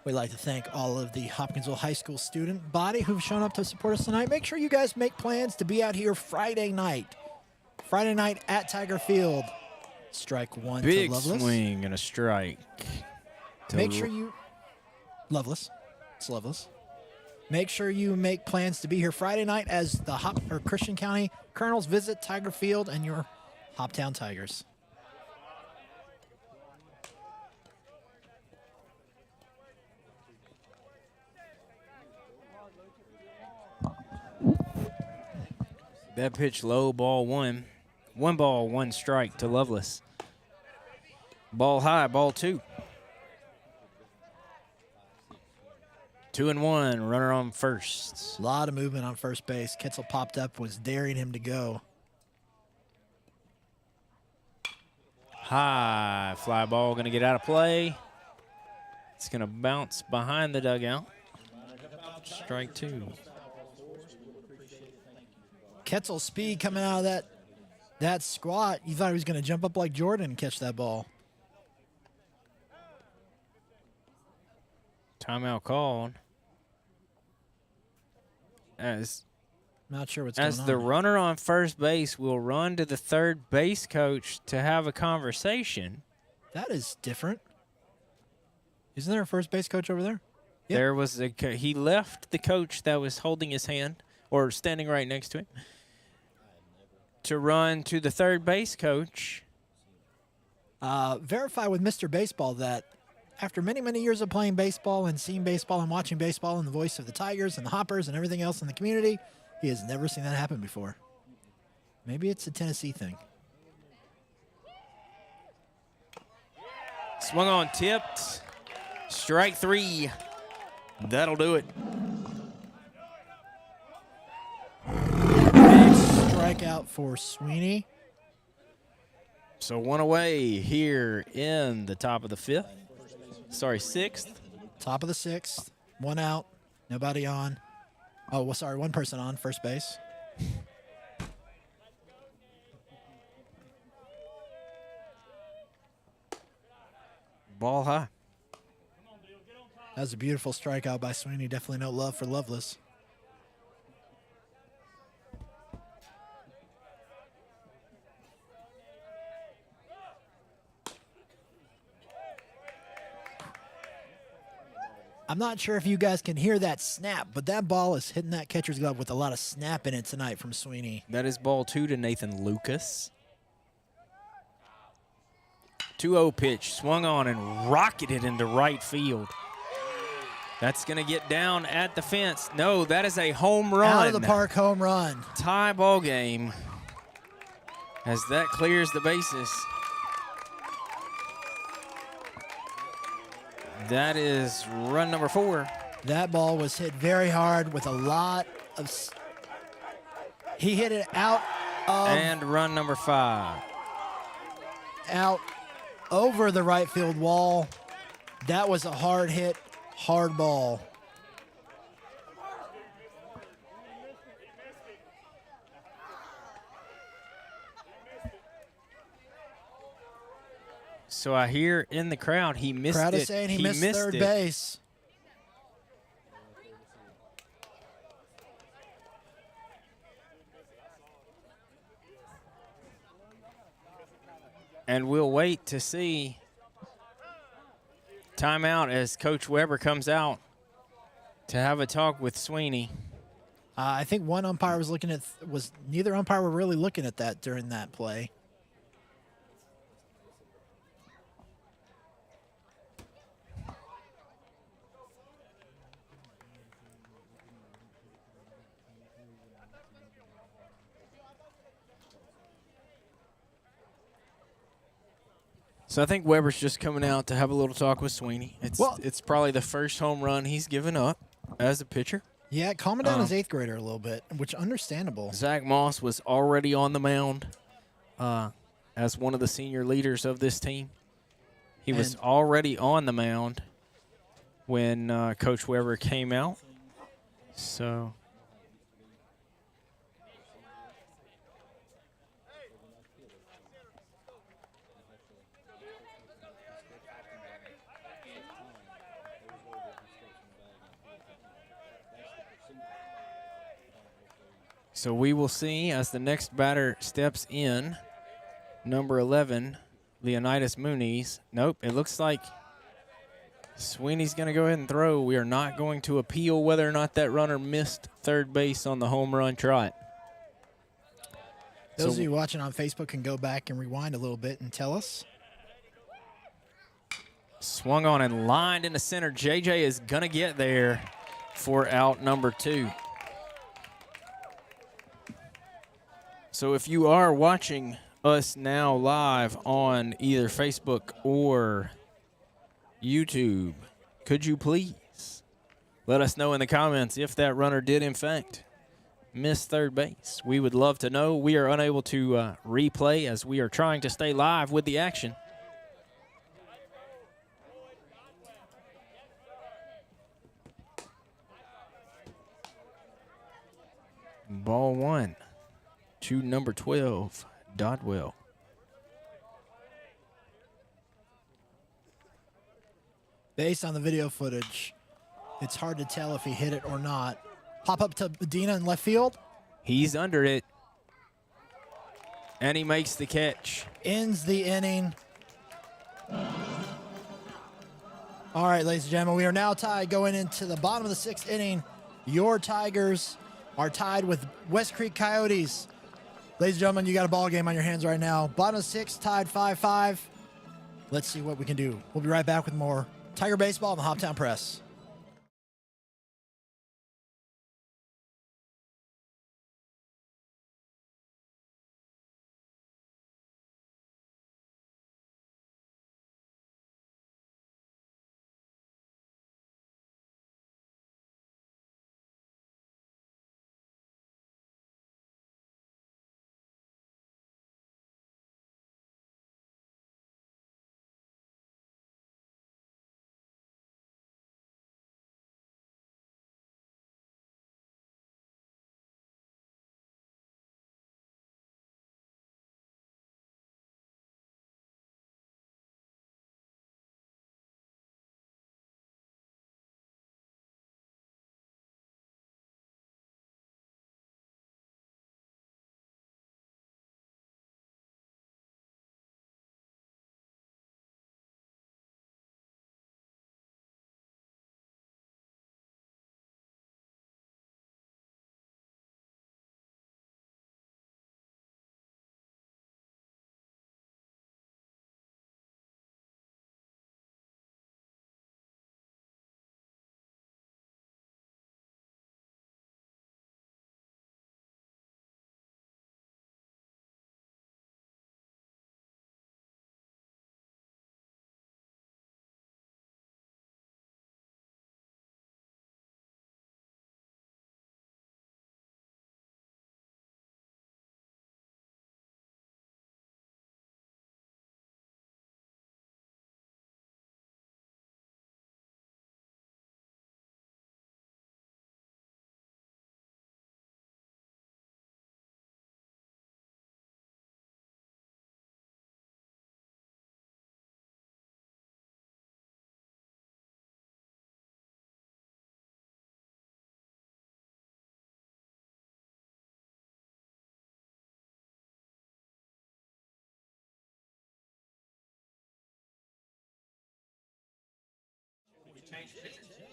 A: We'd like to thank all of the Hopkinsville High School student body who've shown up to support us tonight. Make sure you guys make plans to be out here Friday night. Friday night at Tiger Field. Strike one
B: Big
A: to Loveless.
B: swing and a strike.
A: Make sure you... Loveless. It's Loveless. Make sure you make plans to be here Friday night as the Christian County Colonels visit Tiger Field and your Hoptown Tigers.
B: That pitch low, ball one. 1 ball, 1 strike to Loveless. Ball high, ball 2. 2-1, runner on first.
A: A lot of movement on first base. Kitzel popped up, was daring him to go.
B: High, fly ball going to get out of play. It's going to bounce behind the dugout. Strike 2.
A: Ketzel's speed coming out of that squat. You thought he was going to jump up like Jordan and catch that ball.
B: Timeout called.
A: Not sure what's going on.
B: As the runner on first base will run to the third base coach to have a conversation.
A: That is different. Isn't there a first base coach over there? Yep.
B: There was he left the coach that was holding his hand or standing right next to him to run to the third base coach.
A: Verify with Mr. Baseball that after many, many years of playing baseball and seeing baseball and watching baseball and the voice of the Tigers and the Hoppers and everything else in the community, he has never seen that happen before. Maybe it's a Tennessee thing.
B: Swung on, tipped. Strike 3. That'll do it.
A: Big strikeout for Sweeney.
B: So 1 away here in the top of the 5th. Sorry, 6th.
A: Top of the 6th. 1 out. Nobody on. Oh, well, sorry, 1 person on first base.
B: Ball high.
A: That was a beautiful strikeout by Sweeney. Definitely no love for Loveless. I'm not sure if you guys can hear that snap, but that ball is hitting that catcher's glove with a lot of snap in it tonight from Sweeney.
B: That is ball 2 to Nathan Lucas. 2-0 pitch, swung on and rocketed into right field. That's going to get down at the fence. No, that is a home run.
A: Out of the park home run.
B: Tie ball game as that clears the bases. That is run number 4.
A: That ball was hit very hard with a lot of... He hit it out of...
B: And run number 5.
A: Out over the right field wall. That was a hard hit, hard ball.
B: So I hear in the crowd he missed it.
A: Crowd is saying he missed third base.
B: And we'll wait to see timeout as Coach Weber comes out to have a talk with Sweeney.
A: I think one umpire was looking at, neither umpire were really looking at that during that play.
B: So I think Weber's just coming out to have a little talk with Sweeney. It's probably the first home run he's given up as a pitcher.
A: Yeah, calming down his 8th grader a little bit, which understandable.
B: Zach Moss was already on the mound as one of the senior leaders of this team. He was already on the mound when Coach Weber came out. So... So we will see as the next batter steps in, number 11, Leonidas Muniz. Nope, it looks like Sweeney's going to go ahead and throw. We are not going to appeal whether or not that runner missed third base on the home run trot.
A: Those of you watching on Facebook can go back and rewind a little bit and tell us.
B: Swung on and lined into center. JJ is going to get there for out number 2. So if you are watching us now live on either Facebook or YouTube, could you please let us know in the comments if that runner did in fact miss third base? We would love to know. We are unable to replay as we are trying to stay live with the action. Ball 1 to number 12, Dodwell.
A: Based on the video footage, it's hard to tell if he hit it or not. Pop up to Medina in left field.
B: He's under it. And he makes the catch.
A: Ends the inning. All right, ladies and gentlemen, we are now tied going into the bottom of the 6th inning. Your Tigers are tied with West Creek Coyotes. Ladies and gentlemen, you got a ball game on your hands right now. Bottom of 6, tied 5-5. Let's see what we can do. We'll be right back with more Tiger Baseball on the Hoptown Press.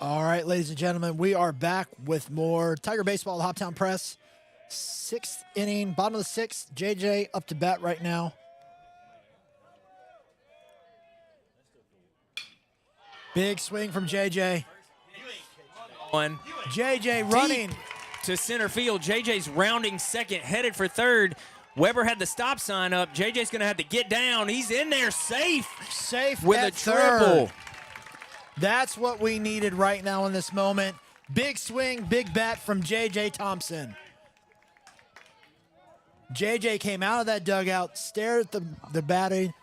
A: All right, ladies and gentlemen, we are back with more Tiger Baseball, the Hoptown Press. 6th inning, bottom of the 6th. JJ up to bat right now. Big swing from JJ.
B: One.
A: JJ running.
B: Deep to center field. JJ's rounding second, headed for third. Weber had the stop sign up. JJ's going to have to get down. He's in there safe.
A: Safe
B: with
A: at
B: a triple.
A: Third. That's what we needed right now in this moment. Big swing, big bat from J.J. Thompson. J.J. came out of that dugout, stared at the batting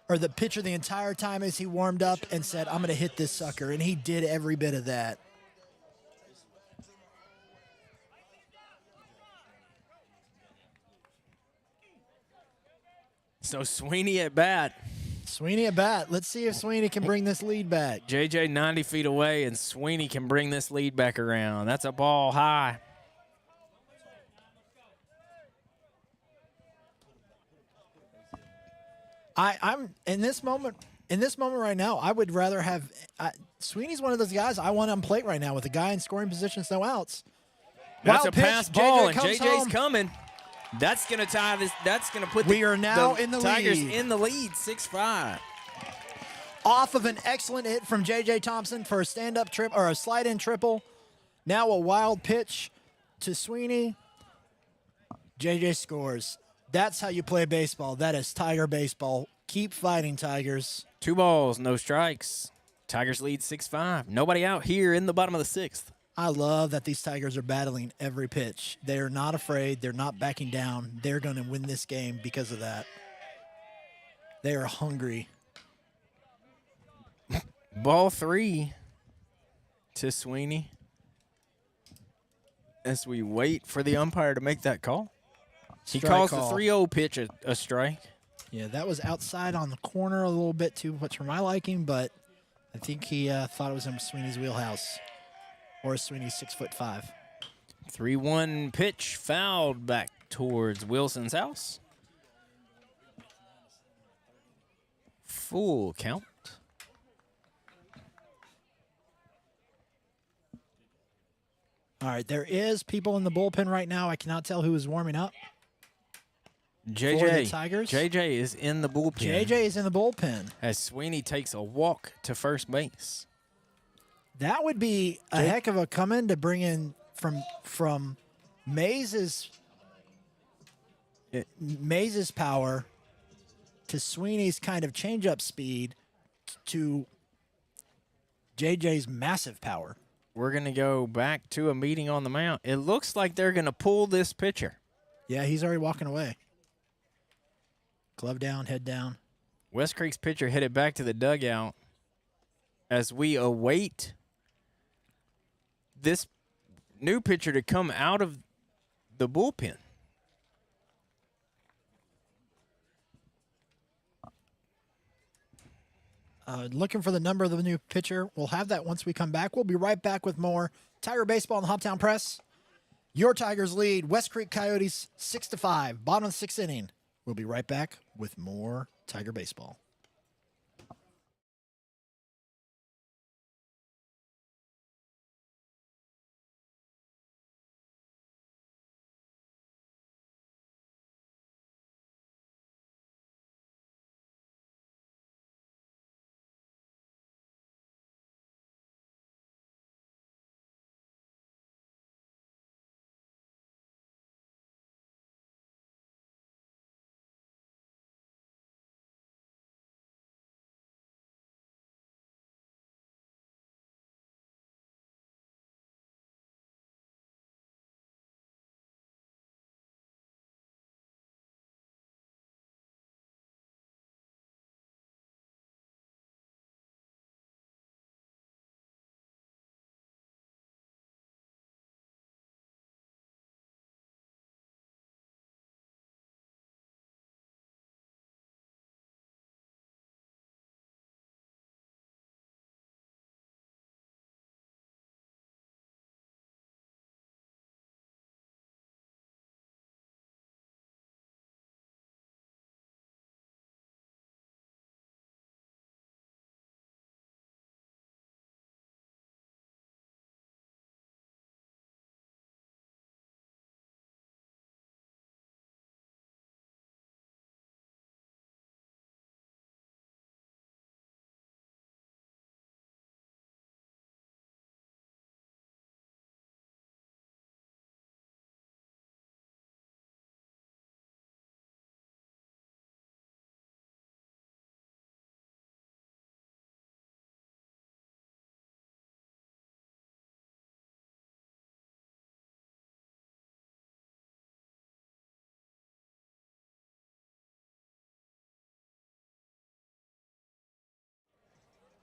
A: or the pitcher the entire time as he warmed up and said, I'm going to hit this sucker. And he did every bit of that.
B: So Sweeney at bat.
A: Sweeney at bat. Let's see if Sweeney can bring this lead back.
B: JJ 90 feet away, and Sweeney can bring this lead back around. That's a ball high.
A: I'm in this moment. In this moment right now, I would rather have Sweeney's one of those guys I want on plate right now with a guy in scoring positions, no outs.
B: That's
A: Wild
B: a pass ball, and
A: comes
B: JJ's
A: home.
B: coming. That's going to tie this. That's going to put
A: We are now in the
B: Tigers
A: lead.
B: in the lead, 6-5.
A: Off of an excellent hit from J.J. Thompson for a stand-up trip or a slide-in triple. Now a wild pitch to Sweeney. J.J. scores. That's how you play baseball. That is Tiger baseball. Keep fighting, Tigers.
B: 2 balls, no strikes. Tigers lead 6-5. Nobody out here in the bottom of the 6th.
A: I love that these Tigers are battling every pitch. They are not afraid. They're not backing down. They're going to win this game because of that. They are hungry.
B: Ball 3 to Sweeney as we wait for the umpire to make that call. He
A: Strike
B: calls
A: call.
B: the 3-0 pitch a strike.
A: Yeah, that was outside on the corner a little bit too much for my liking, but I think he thought it was in Sweeney's wheelhouse. Or Sweeney's 6'5".
B: 3-1 pitch fouled back towards Wilson's house. Full count.
A: All right, there is people in the bullpen right now. I cannot tell who is warming up. For the
B: JJ.
A: Tigers?
B: JJ is in the bullpen.
A: JJ is in the bullpen.
B: As Sweeney takes a walk to first base.
A: That would be a heck of a come-in to bring in from Maze's power to Sweeney's kind of change-up speed to JJ's massive power.
B: We're going to go back to a meeting on the mound. It looks like they're going to pull this pitcher.
A: Yeah, he's already walking away. Glove down, head down.
B: West Creek's pitcher headed back to the dugout as we await this new pitcher to come out of the bullpen.
A: Looking for the number of the new pitcher. We'll have that once we come back. We'll be right back with more Tiger Baseball in the Hoptown Press. Your Tigers lead West Creek Coyotes 6-5. Bottom of the 6th inning. We'll be right back with more Tiger Baseball.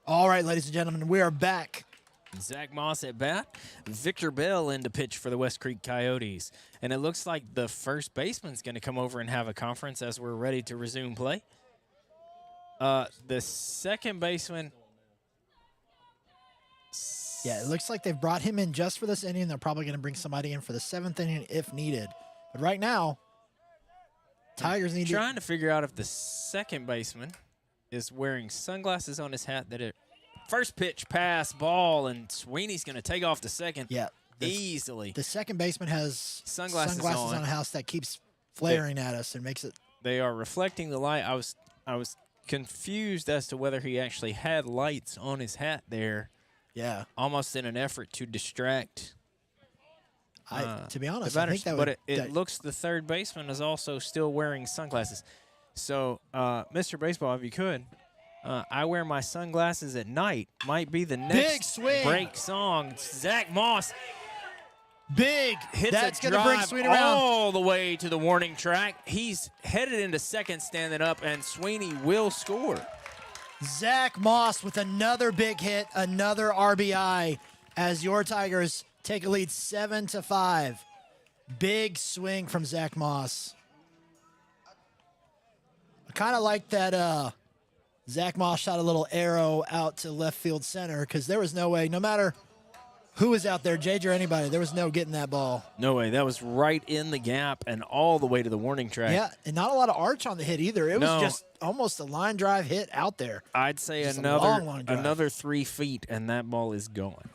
A: All right, ladies and gentlemen, we are back.
B: Zach Moss at bat. Victor Bell in to pitch for the West Creek Coyotes. And it looks like the first baseman's going to come over and have a conference as we're ready to resume play. The second baseman.
A: Yeah, it looks like they've brought him in just for this inning. They're probably going to bring somebody in for the 7th inning if needed. But right now, Tigers need
B: Trying to figure out if the second baseman is wearing sunglasses on his hat. First pitch, pass, ball, and Sweeney's going to take off the second.
A: Yeah.
B: Easily.
A: The second baseman has
B: Sunglasses
A: on
B: on.
A: a house that keeps flaring at us and makes it.
B: They are reflecting the light. I was confused as to whether he actually had lights on his hat there,
A: Yeah.
B: almost in an effort to distract.
A: To be honest,
B: the
A: I
B: batters,
A: think that
B: but
A: would.
B: it looks the third baseman is also still wearing sunglasses. So, Mr. Baseball, if you could, I wear my sunglasses at night. Might be the
A: Big
B: next
A: swing.
B: break song. Zach Moss
A: Big.
B: hits
A: That's
B: a
A: going to bring
B: drive
A: Sweeney around.
B: all the way to the warning track. He's headed into second, standing up, and Sweeney will score.
A: Zach Moss with another big hit, another RBI as your Tigers take a lead 7-5. Big swing from Zach Moss. I kind of like that Zach Moss shot a little arrow out to left field center because there was no way, no matter who was out there, JJ or anybody, there was no getting that ball.
B: No way. That was right in the gap and all the way to the warning track.
A: Yeah, and not a lot of arch on the hit either. It was just almost a line drive hit out there.
B: I'd say
A: Just a long, long drive.
B: another 3 feet, and that ball is gone.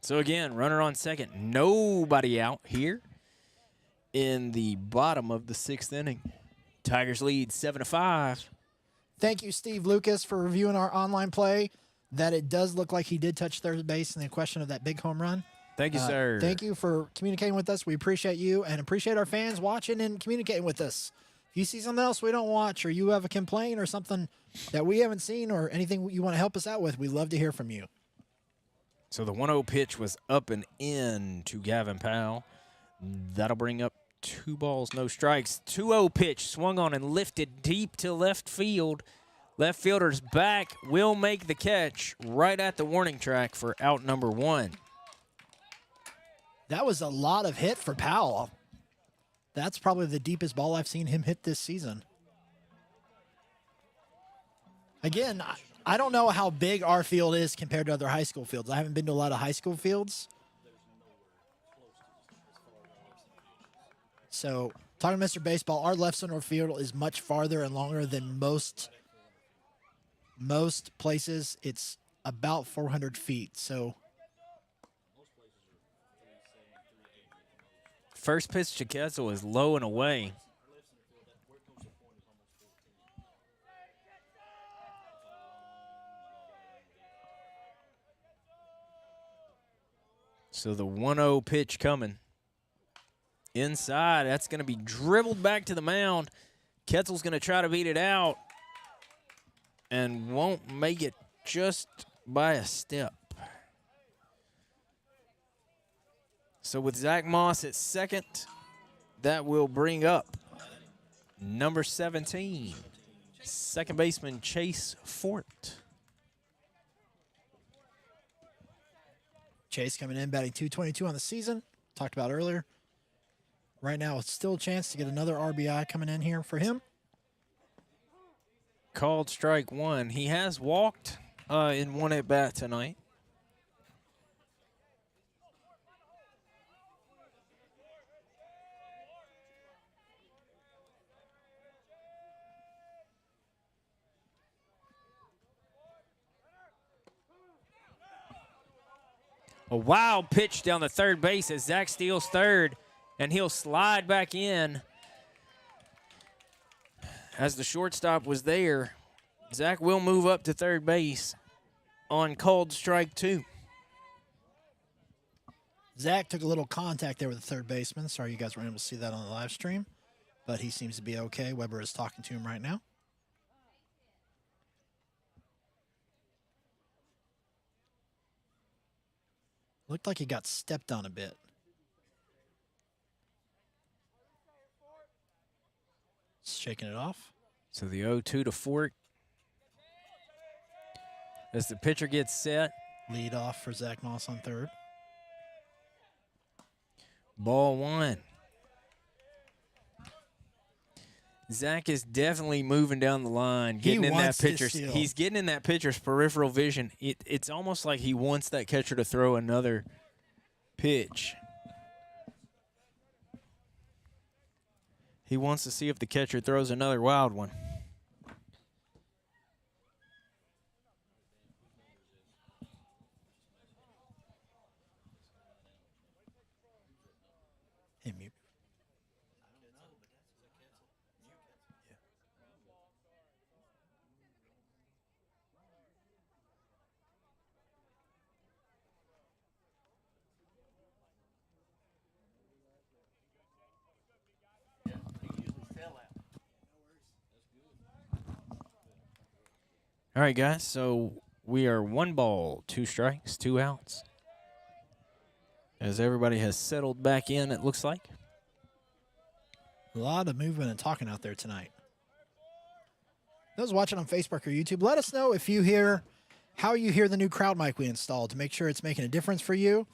B: So again, runner on second. Nobody out here in the bottom of the 6th inning. Tigers lead 7-5.
A: Thank you, Steve Lucas, for reviewing our online play. That it does look like he did touch third base in the question of that big home run.
B: Thank you, sir.
A: Thank you for communicating with us. We appreciate you and appreciate our fans watching and communicating with us. If you see something else we don't watch or you have a complaint or something that we haven't seen or anything you want to help us out with, we'd love to hear from you.
B: So the 1-0 pitch was up and in to Gavin Powell. That'll bring up 2 balls, no strikes. 2-0 pitch swung on and lifted deep to left field. Left fielder's back, will make the catch right at the warning track for out number 1.
A: That was a lot of hit for Powell. That's probably the deepest ball I've seen him hit this season. Again, I don't know how big our field is compared to other high school fields. I haven't been to a lot of high school fields. So, talking to Mr. Baseball, our left center field is much farther and longer than most places. It's about 400 feet. So,
B: First pitch to Ketzel is low and away. So the 1-0 pitch coming. Inside, that's going to be dribbled back to the mound. Ketzel's going to try to beat it out and won't make it just by a step. So with Zach Moss at second, that will bring up number 17, second baseman Chase Fort.
A: Chase coming in, batting .222 on the season. Talked about earlier. Right now, it's still a chance to get another RBI coming in here for him.
B: Called strike 1. He has walked in 1 at bat tonight. A wild pitch down the third base as Zach steals third, and he'll slide back in. As the shortstop was there, Zach will move up to third base on called strike 2.
A: Zach took a little contact there with the third baseman. Sorry you guys weren't able to see that on the live stream, but he seems to be okay. Weber is talking to him right now. Looked like he got stepped on a bit. Shaking it off.
B: So the 0-2 to Fort. As the pitcher gets set.
A: Lead off for Zach Moss on third.
B: Ball 1. Zach is definitely moving down the line,
A: He
B: getting in that
A: wants to
B: pitcher's.
A: steal.
B: He's getting in that pitcher's peripheral vision. It's almost like he wants that catcher to throw another pitch. He wants to see if the catcher throws another wild one.
A: Hey, mute.
B: All right, guys. So we are 1 ball, 2 strikes, 2 outs. As everybody has settled back in, it looks like.
A: A lot of movement and talking out there tonight. Those watching on Facebook or YouTube, let us know if you hear how you hear the new crowd mic we installed to make sure it's making a difference for you.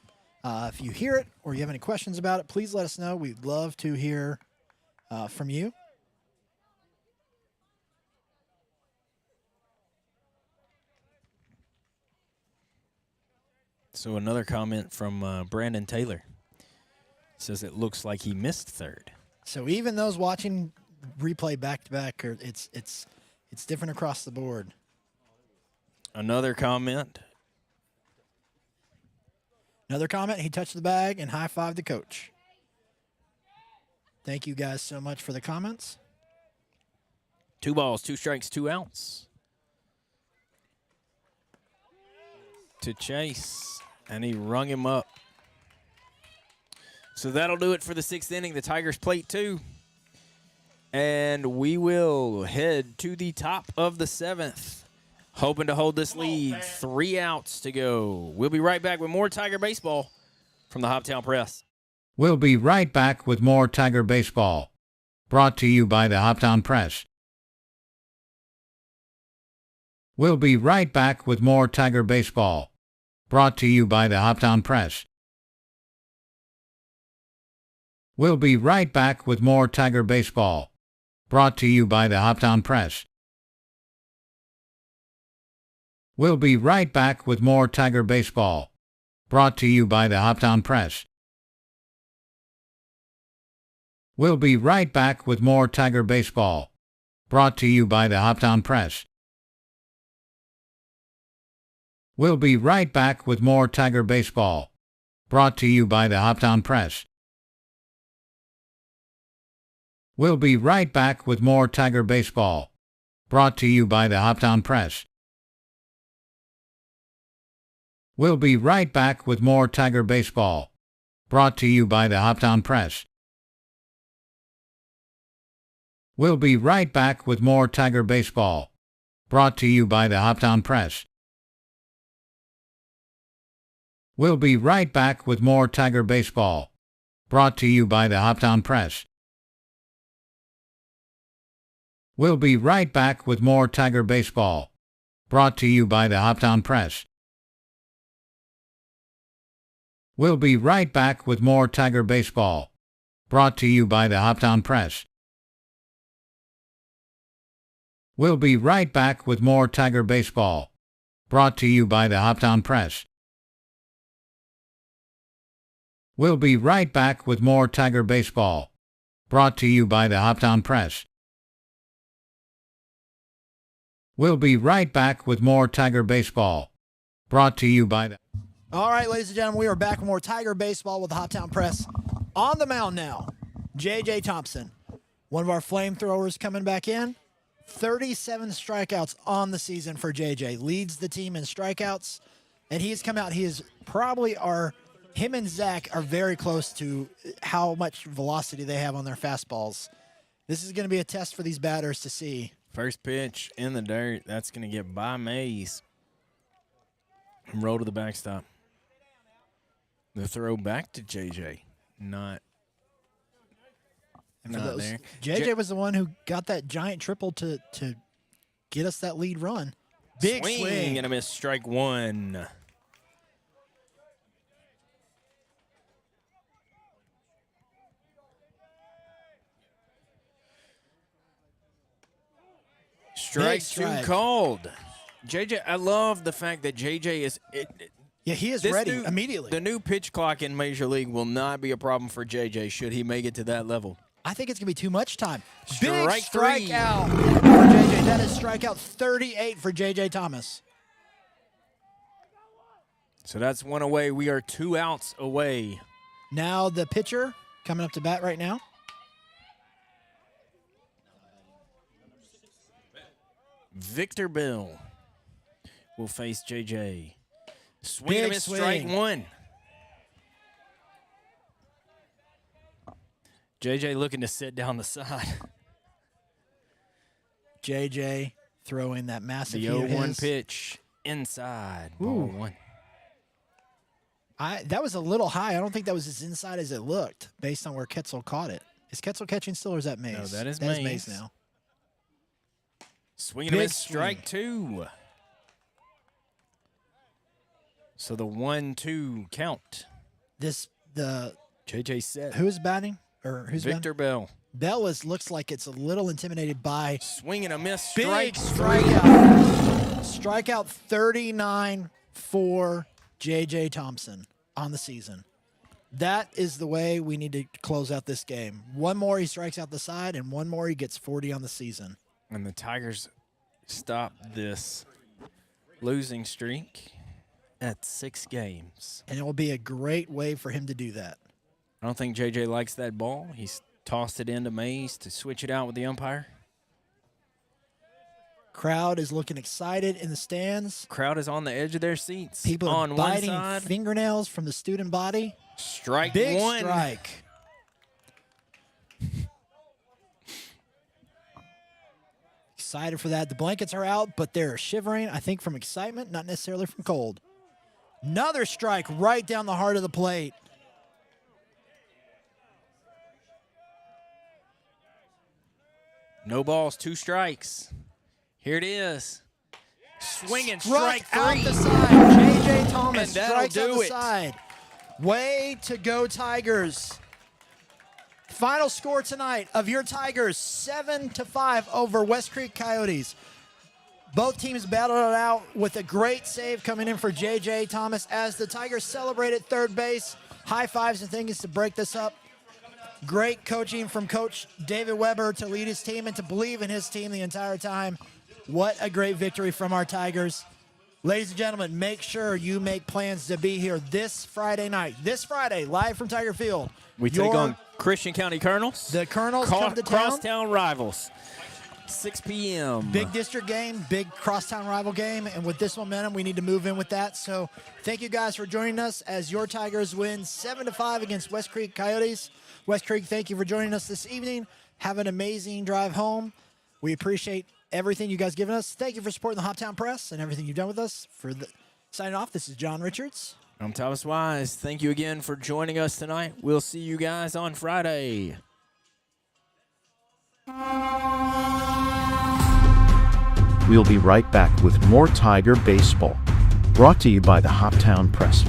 A: If you hear it or you have any questions about it, please let us know. We'd love to hear from you.
B: So another comment from Brandon Taylor. Says it looks like he missed third.
A: So even those watching replay back to back, it's different across the board.
B: Another comment.
A: Another comment, he touched the bag and high-fived the coach. Thank you guys so much for the comments.
B: 2 balls, 2 strikes, 2 outs. To Chase, and he rung him up. So that'll do it for the 6th inning. The Tigers plate 2. And we will head to the top of the 7th, hoping to hold this lead. 3 outs to go. We'll be right back with more Tiger baseball from the Hoptown Press.
C: We'll be right back with more Tiger baseball. Brought to you by the Hoptown Press. We'll be right back with more Tiger baseball. Brought to you by the Hoptown Press. We'll be right back with more Tiger baseball. Brought to you by the Hoptown Press. We'll be right back with more Tiger baseball. Brought to you by the Hoptown Press. We'll be right back with more Tiger baseball. Brought to you by the Hoptown Press. We'll be right back with more Tiger baseball. Brought to you by the Hoptown Press. We'll be right back with more Tiger baseball. Brought to you by the Hoptown Press. We'll be right back with more Tiger baseball. Brought to you by the Hoptown Press. We'll be right back with more Tiger baseball. Brought to you by the Hoptown Press. We'll be right back with more Tiger baseball. Brought to you by the Hoptown Press. We'll be right back with more Tiger baseball. Brought to you by the Hoptown Press. We'll be right back with more Tiger baseball. Brought to you by the Hoptown Press. We'll be right back with more Tiger baseball. Brought to you by the Hoptown Press. We'll be right back with more Tiger baseball. Brought to you by the Hoptown Press. We'll be right back with more Tiger baseball. Brought to you by the...
A: All right, ladies and gentlemen, we are back with more Tiger baseball with the Hoptown Press. On the mound now, J.J. Thompson, one of our flamethrowers coming back in. 37 strikeouts on the season for J.J. Leads the team in strikeouts, and he's come out. He is probably him and Zach are very close to how much velocity they have on their fastballs. This is going to be a test for these batters to see.
B: First pitch in the dirt. That's going to get by Mays. And roll to the backstop. The throw back to JJ. Not there.
A: JJ was the one who got that giant triple to get us that lead run. Big swing.
B: And a miss, strike 1. Strike two called. JJ, I love the fact that JJ is.
A: Yeah, he is ready immediately.
B: The new pitch clock in Major League will not be a problem for JJ should he make it to that level.
A: I think it's going to be too much time.
B: Strike
A: Big
B: three.
A: strikeout for JJ. That is strikeout 38 for JJ Thomas.
B: So that's one away. We are 2 outs away.
A: Now the pitcher coming up to bat right now.
B: Victor Bell will face JJ. Swing and a
A: Big
B: miss,
A: swing.
B: strike one. JJ looking to sit down the side.
A: JJ throwing that massive
B: The
A: heat of
B: 0-1
A: his.
B: pitch inside. Ball one.
A: That was a little high. I don't think that was as inside as it looked based on where Ketzel caught it. Is Ketzel catching still or is that Mays?
B: No, that is
A: Mays now.
B: Swing and a
A: Big
B: miss, strike two. So the 1-2 count. JJ set.
A: Who is batting? Or who's
B: Victor Bell.
A: Bell looks like it's a little intimidated by
B: Swing and a miss,
A: big
B: strike
A: strikeout. Strikeout 39 for JJ Thompson on the season. That is the way we need to close out this game. One more, he strikes out the side, and one more, he gets 40 on the season.
B: And the Tigers stop this losing streak at 6 games.
A: And it will be a great way for him to do that.
B: I don't think JJ likes that ball. He's tossed it into Mays to switch it out with the umpire.
A: Crowd is looking excited in the stands.
B: Crowd is on the edge of their seats.
A: People are
B: on
A: biting
B: one side.
A: fingernails from the student body.
B: Strike
A: Big
B: one.
A: strike. Excited for that. The blankets are out, but they're shivering, I think, from excitement, not necessarily from cold. Another strike right down the heart of the plate.
B: No balls, 2 strikes. Here it is. Swinging
A: Struck
B: strike
A: out
B: 3.
A: the side. J.J. Thomas
B: And that'll
A: strikes out
B: do
A: the
B: it.
A: side. Way to go, Tigers. Final score tonight of your Tigers, 7-5 over West Creek Coyotes. Both teams battled it out with a great save coming in for J.J. Thomas as the Tigers celebrated third base. High fives and things to break this up. Great coaching from Coach David Weber to lead his team and to believe in his team the entire time. What a great victory from our Tigers. Ladies and gentlemen, make sure you make plans to be here this Friday night. This Friday, live from Tiger Field.
B: We take on Christian County Colonels.
A: The Colonels come to town.
B: Crosstown rivals. 6 p.m.
A: Big district game, big crosstown rival game, and with this momentum, we need to move in with that. So thank you guys for joining us as your Tigers win 7-5 against West Creek Coyotes. West Creek, thank you for joining us this evening. Have an amazing drive home. We appreciate everything you guys given us. Thank you for supporting the Hoptown Press and everything you've done with us. Signing off, this is John Richards.
B: I'm Thomas Wise. Thank you again for joining us tonight. We'll see you guys on Friday.
D: We'll be right back with more Tiger baseball. Brought to you by the Hoptown Press.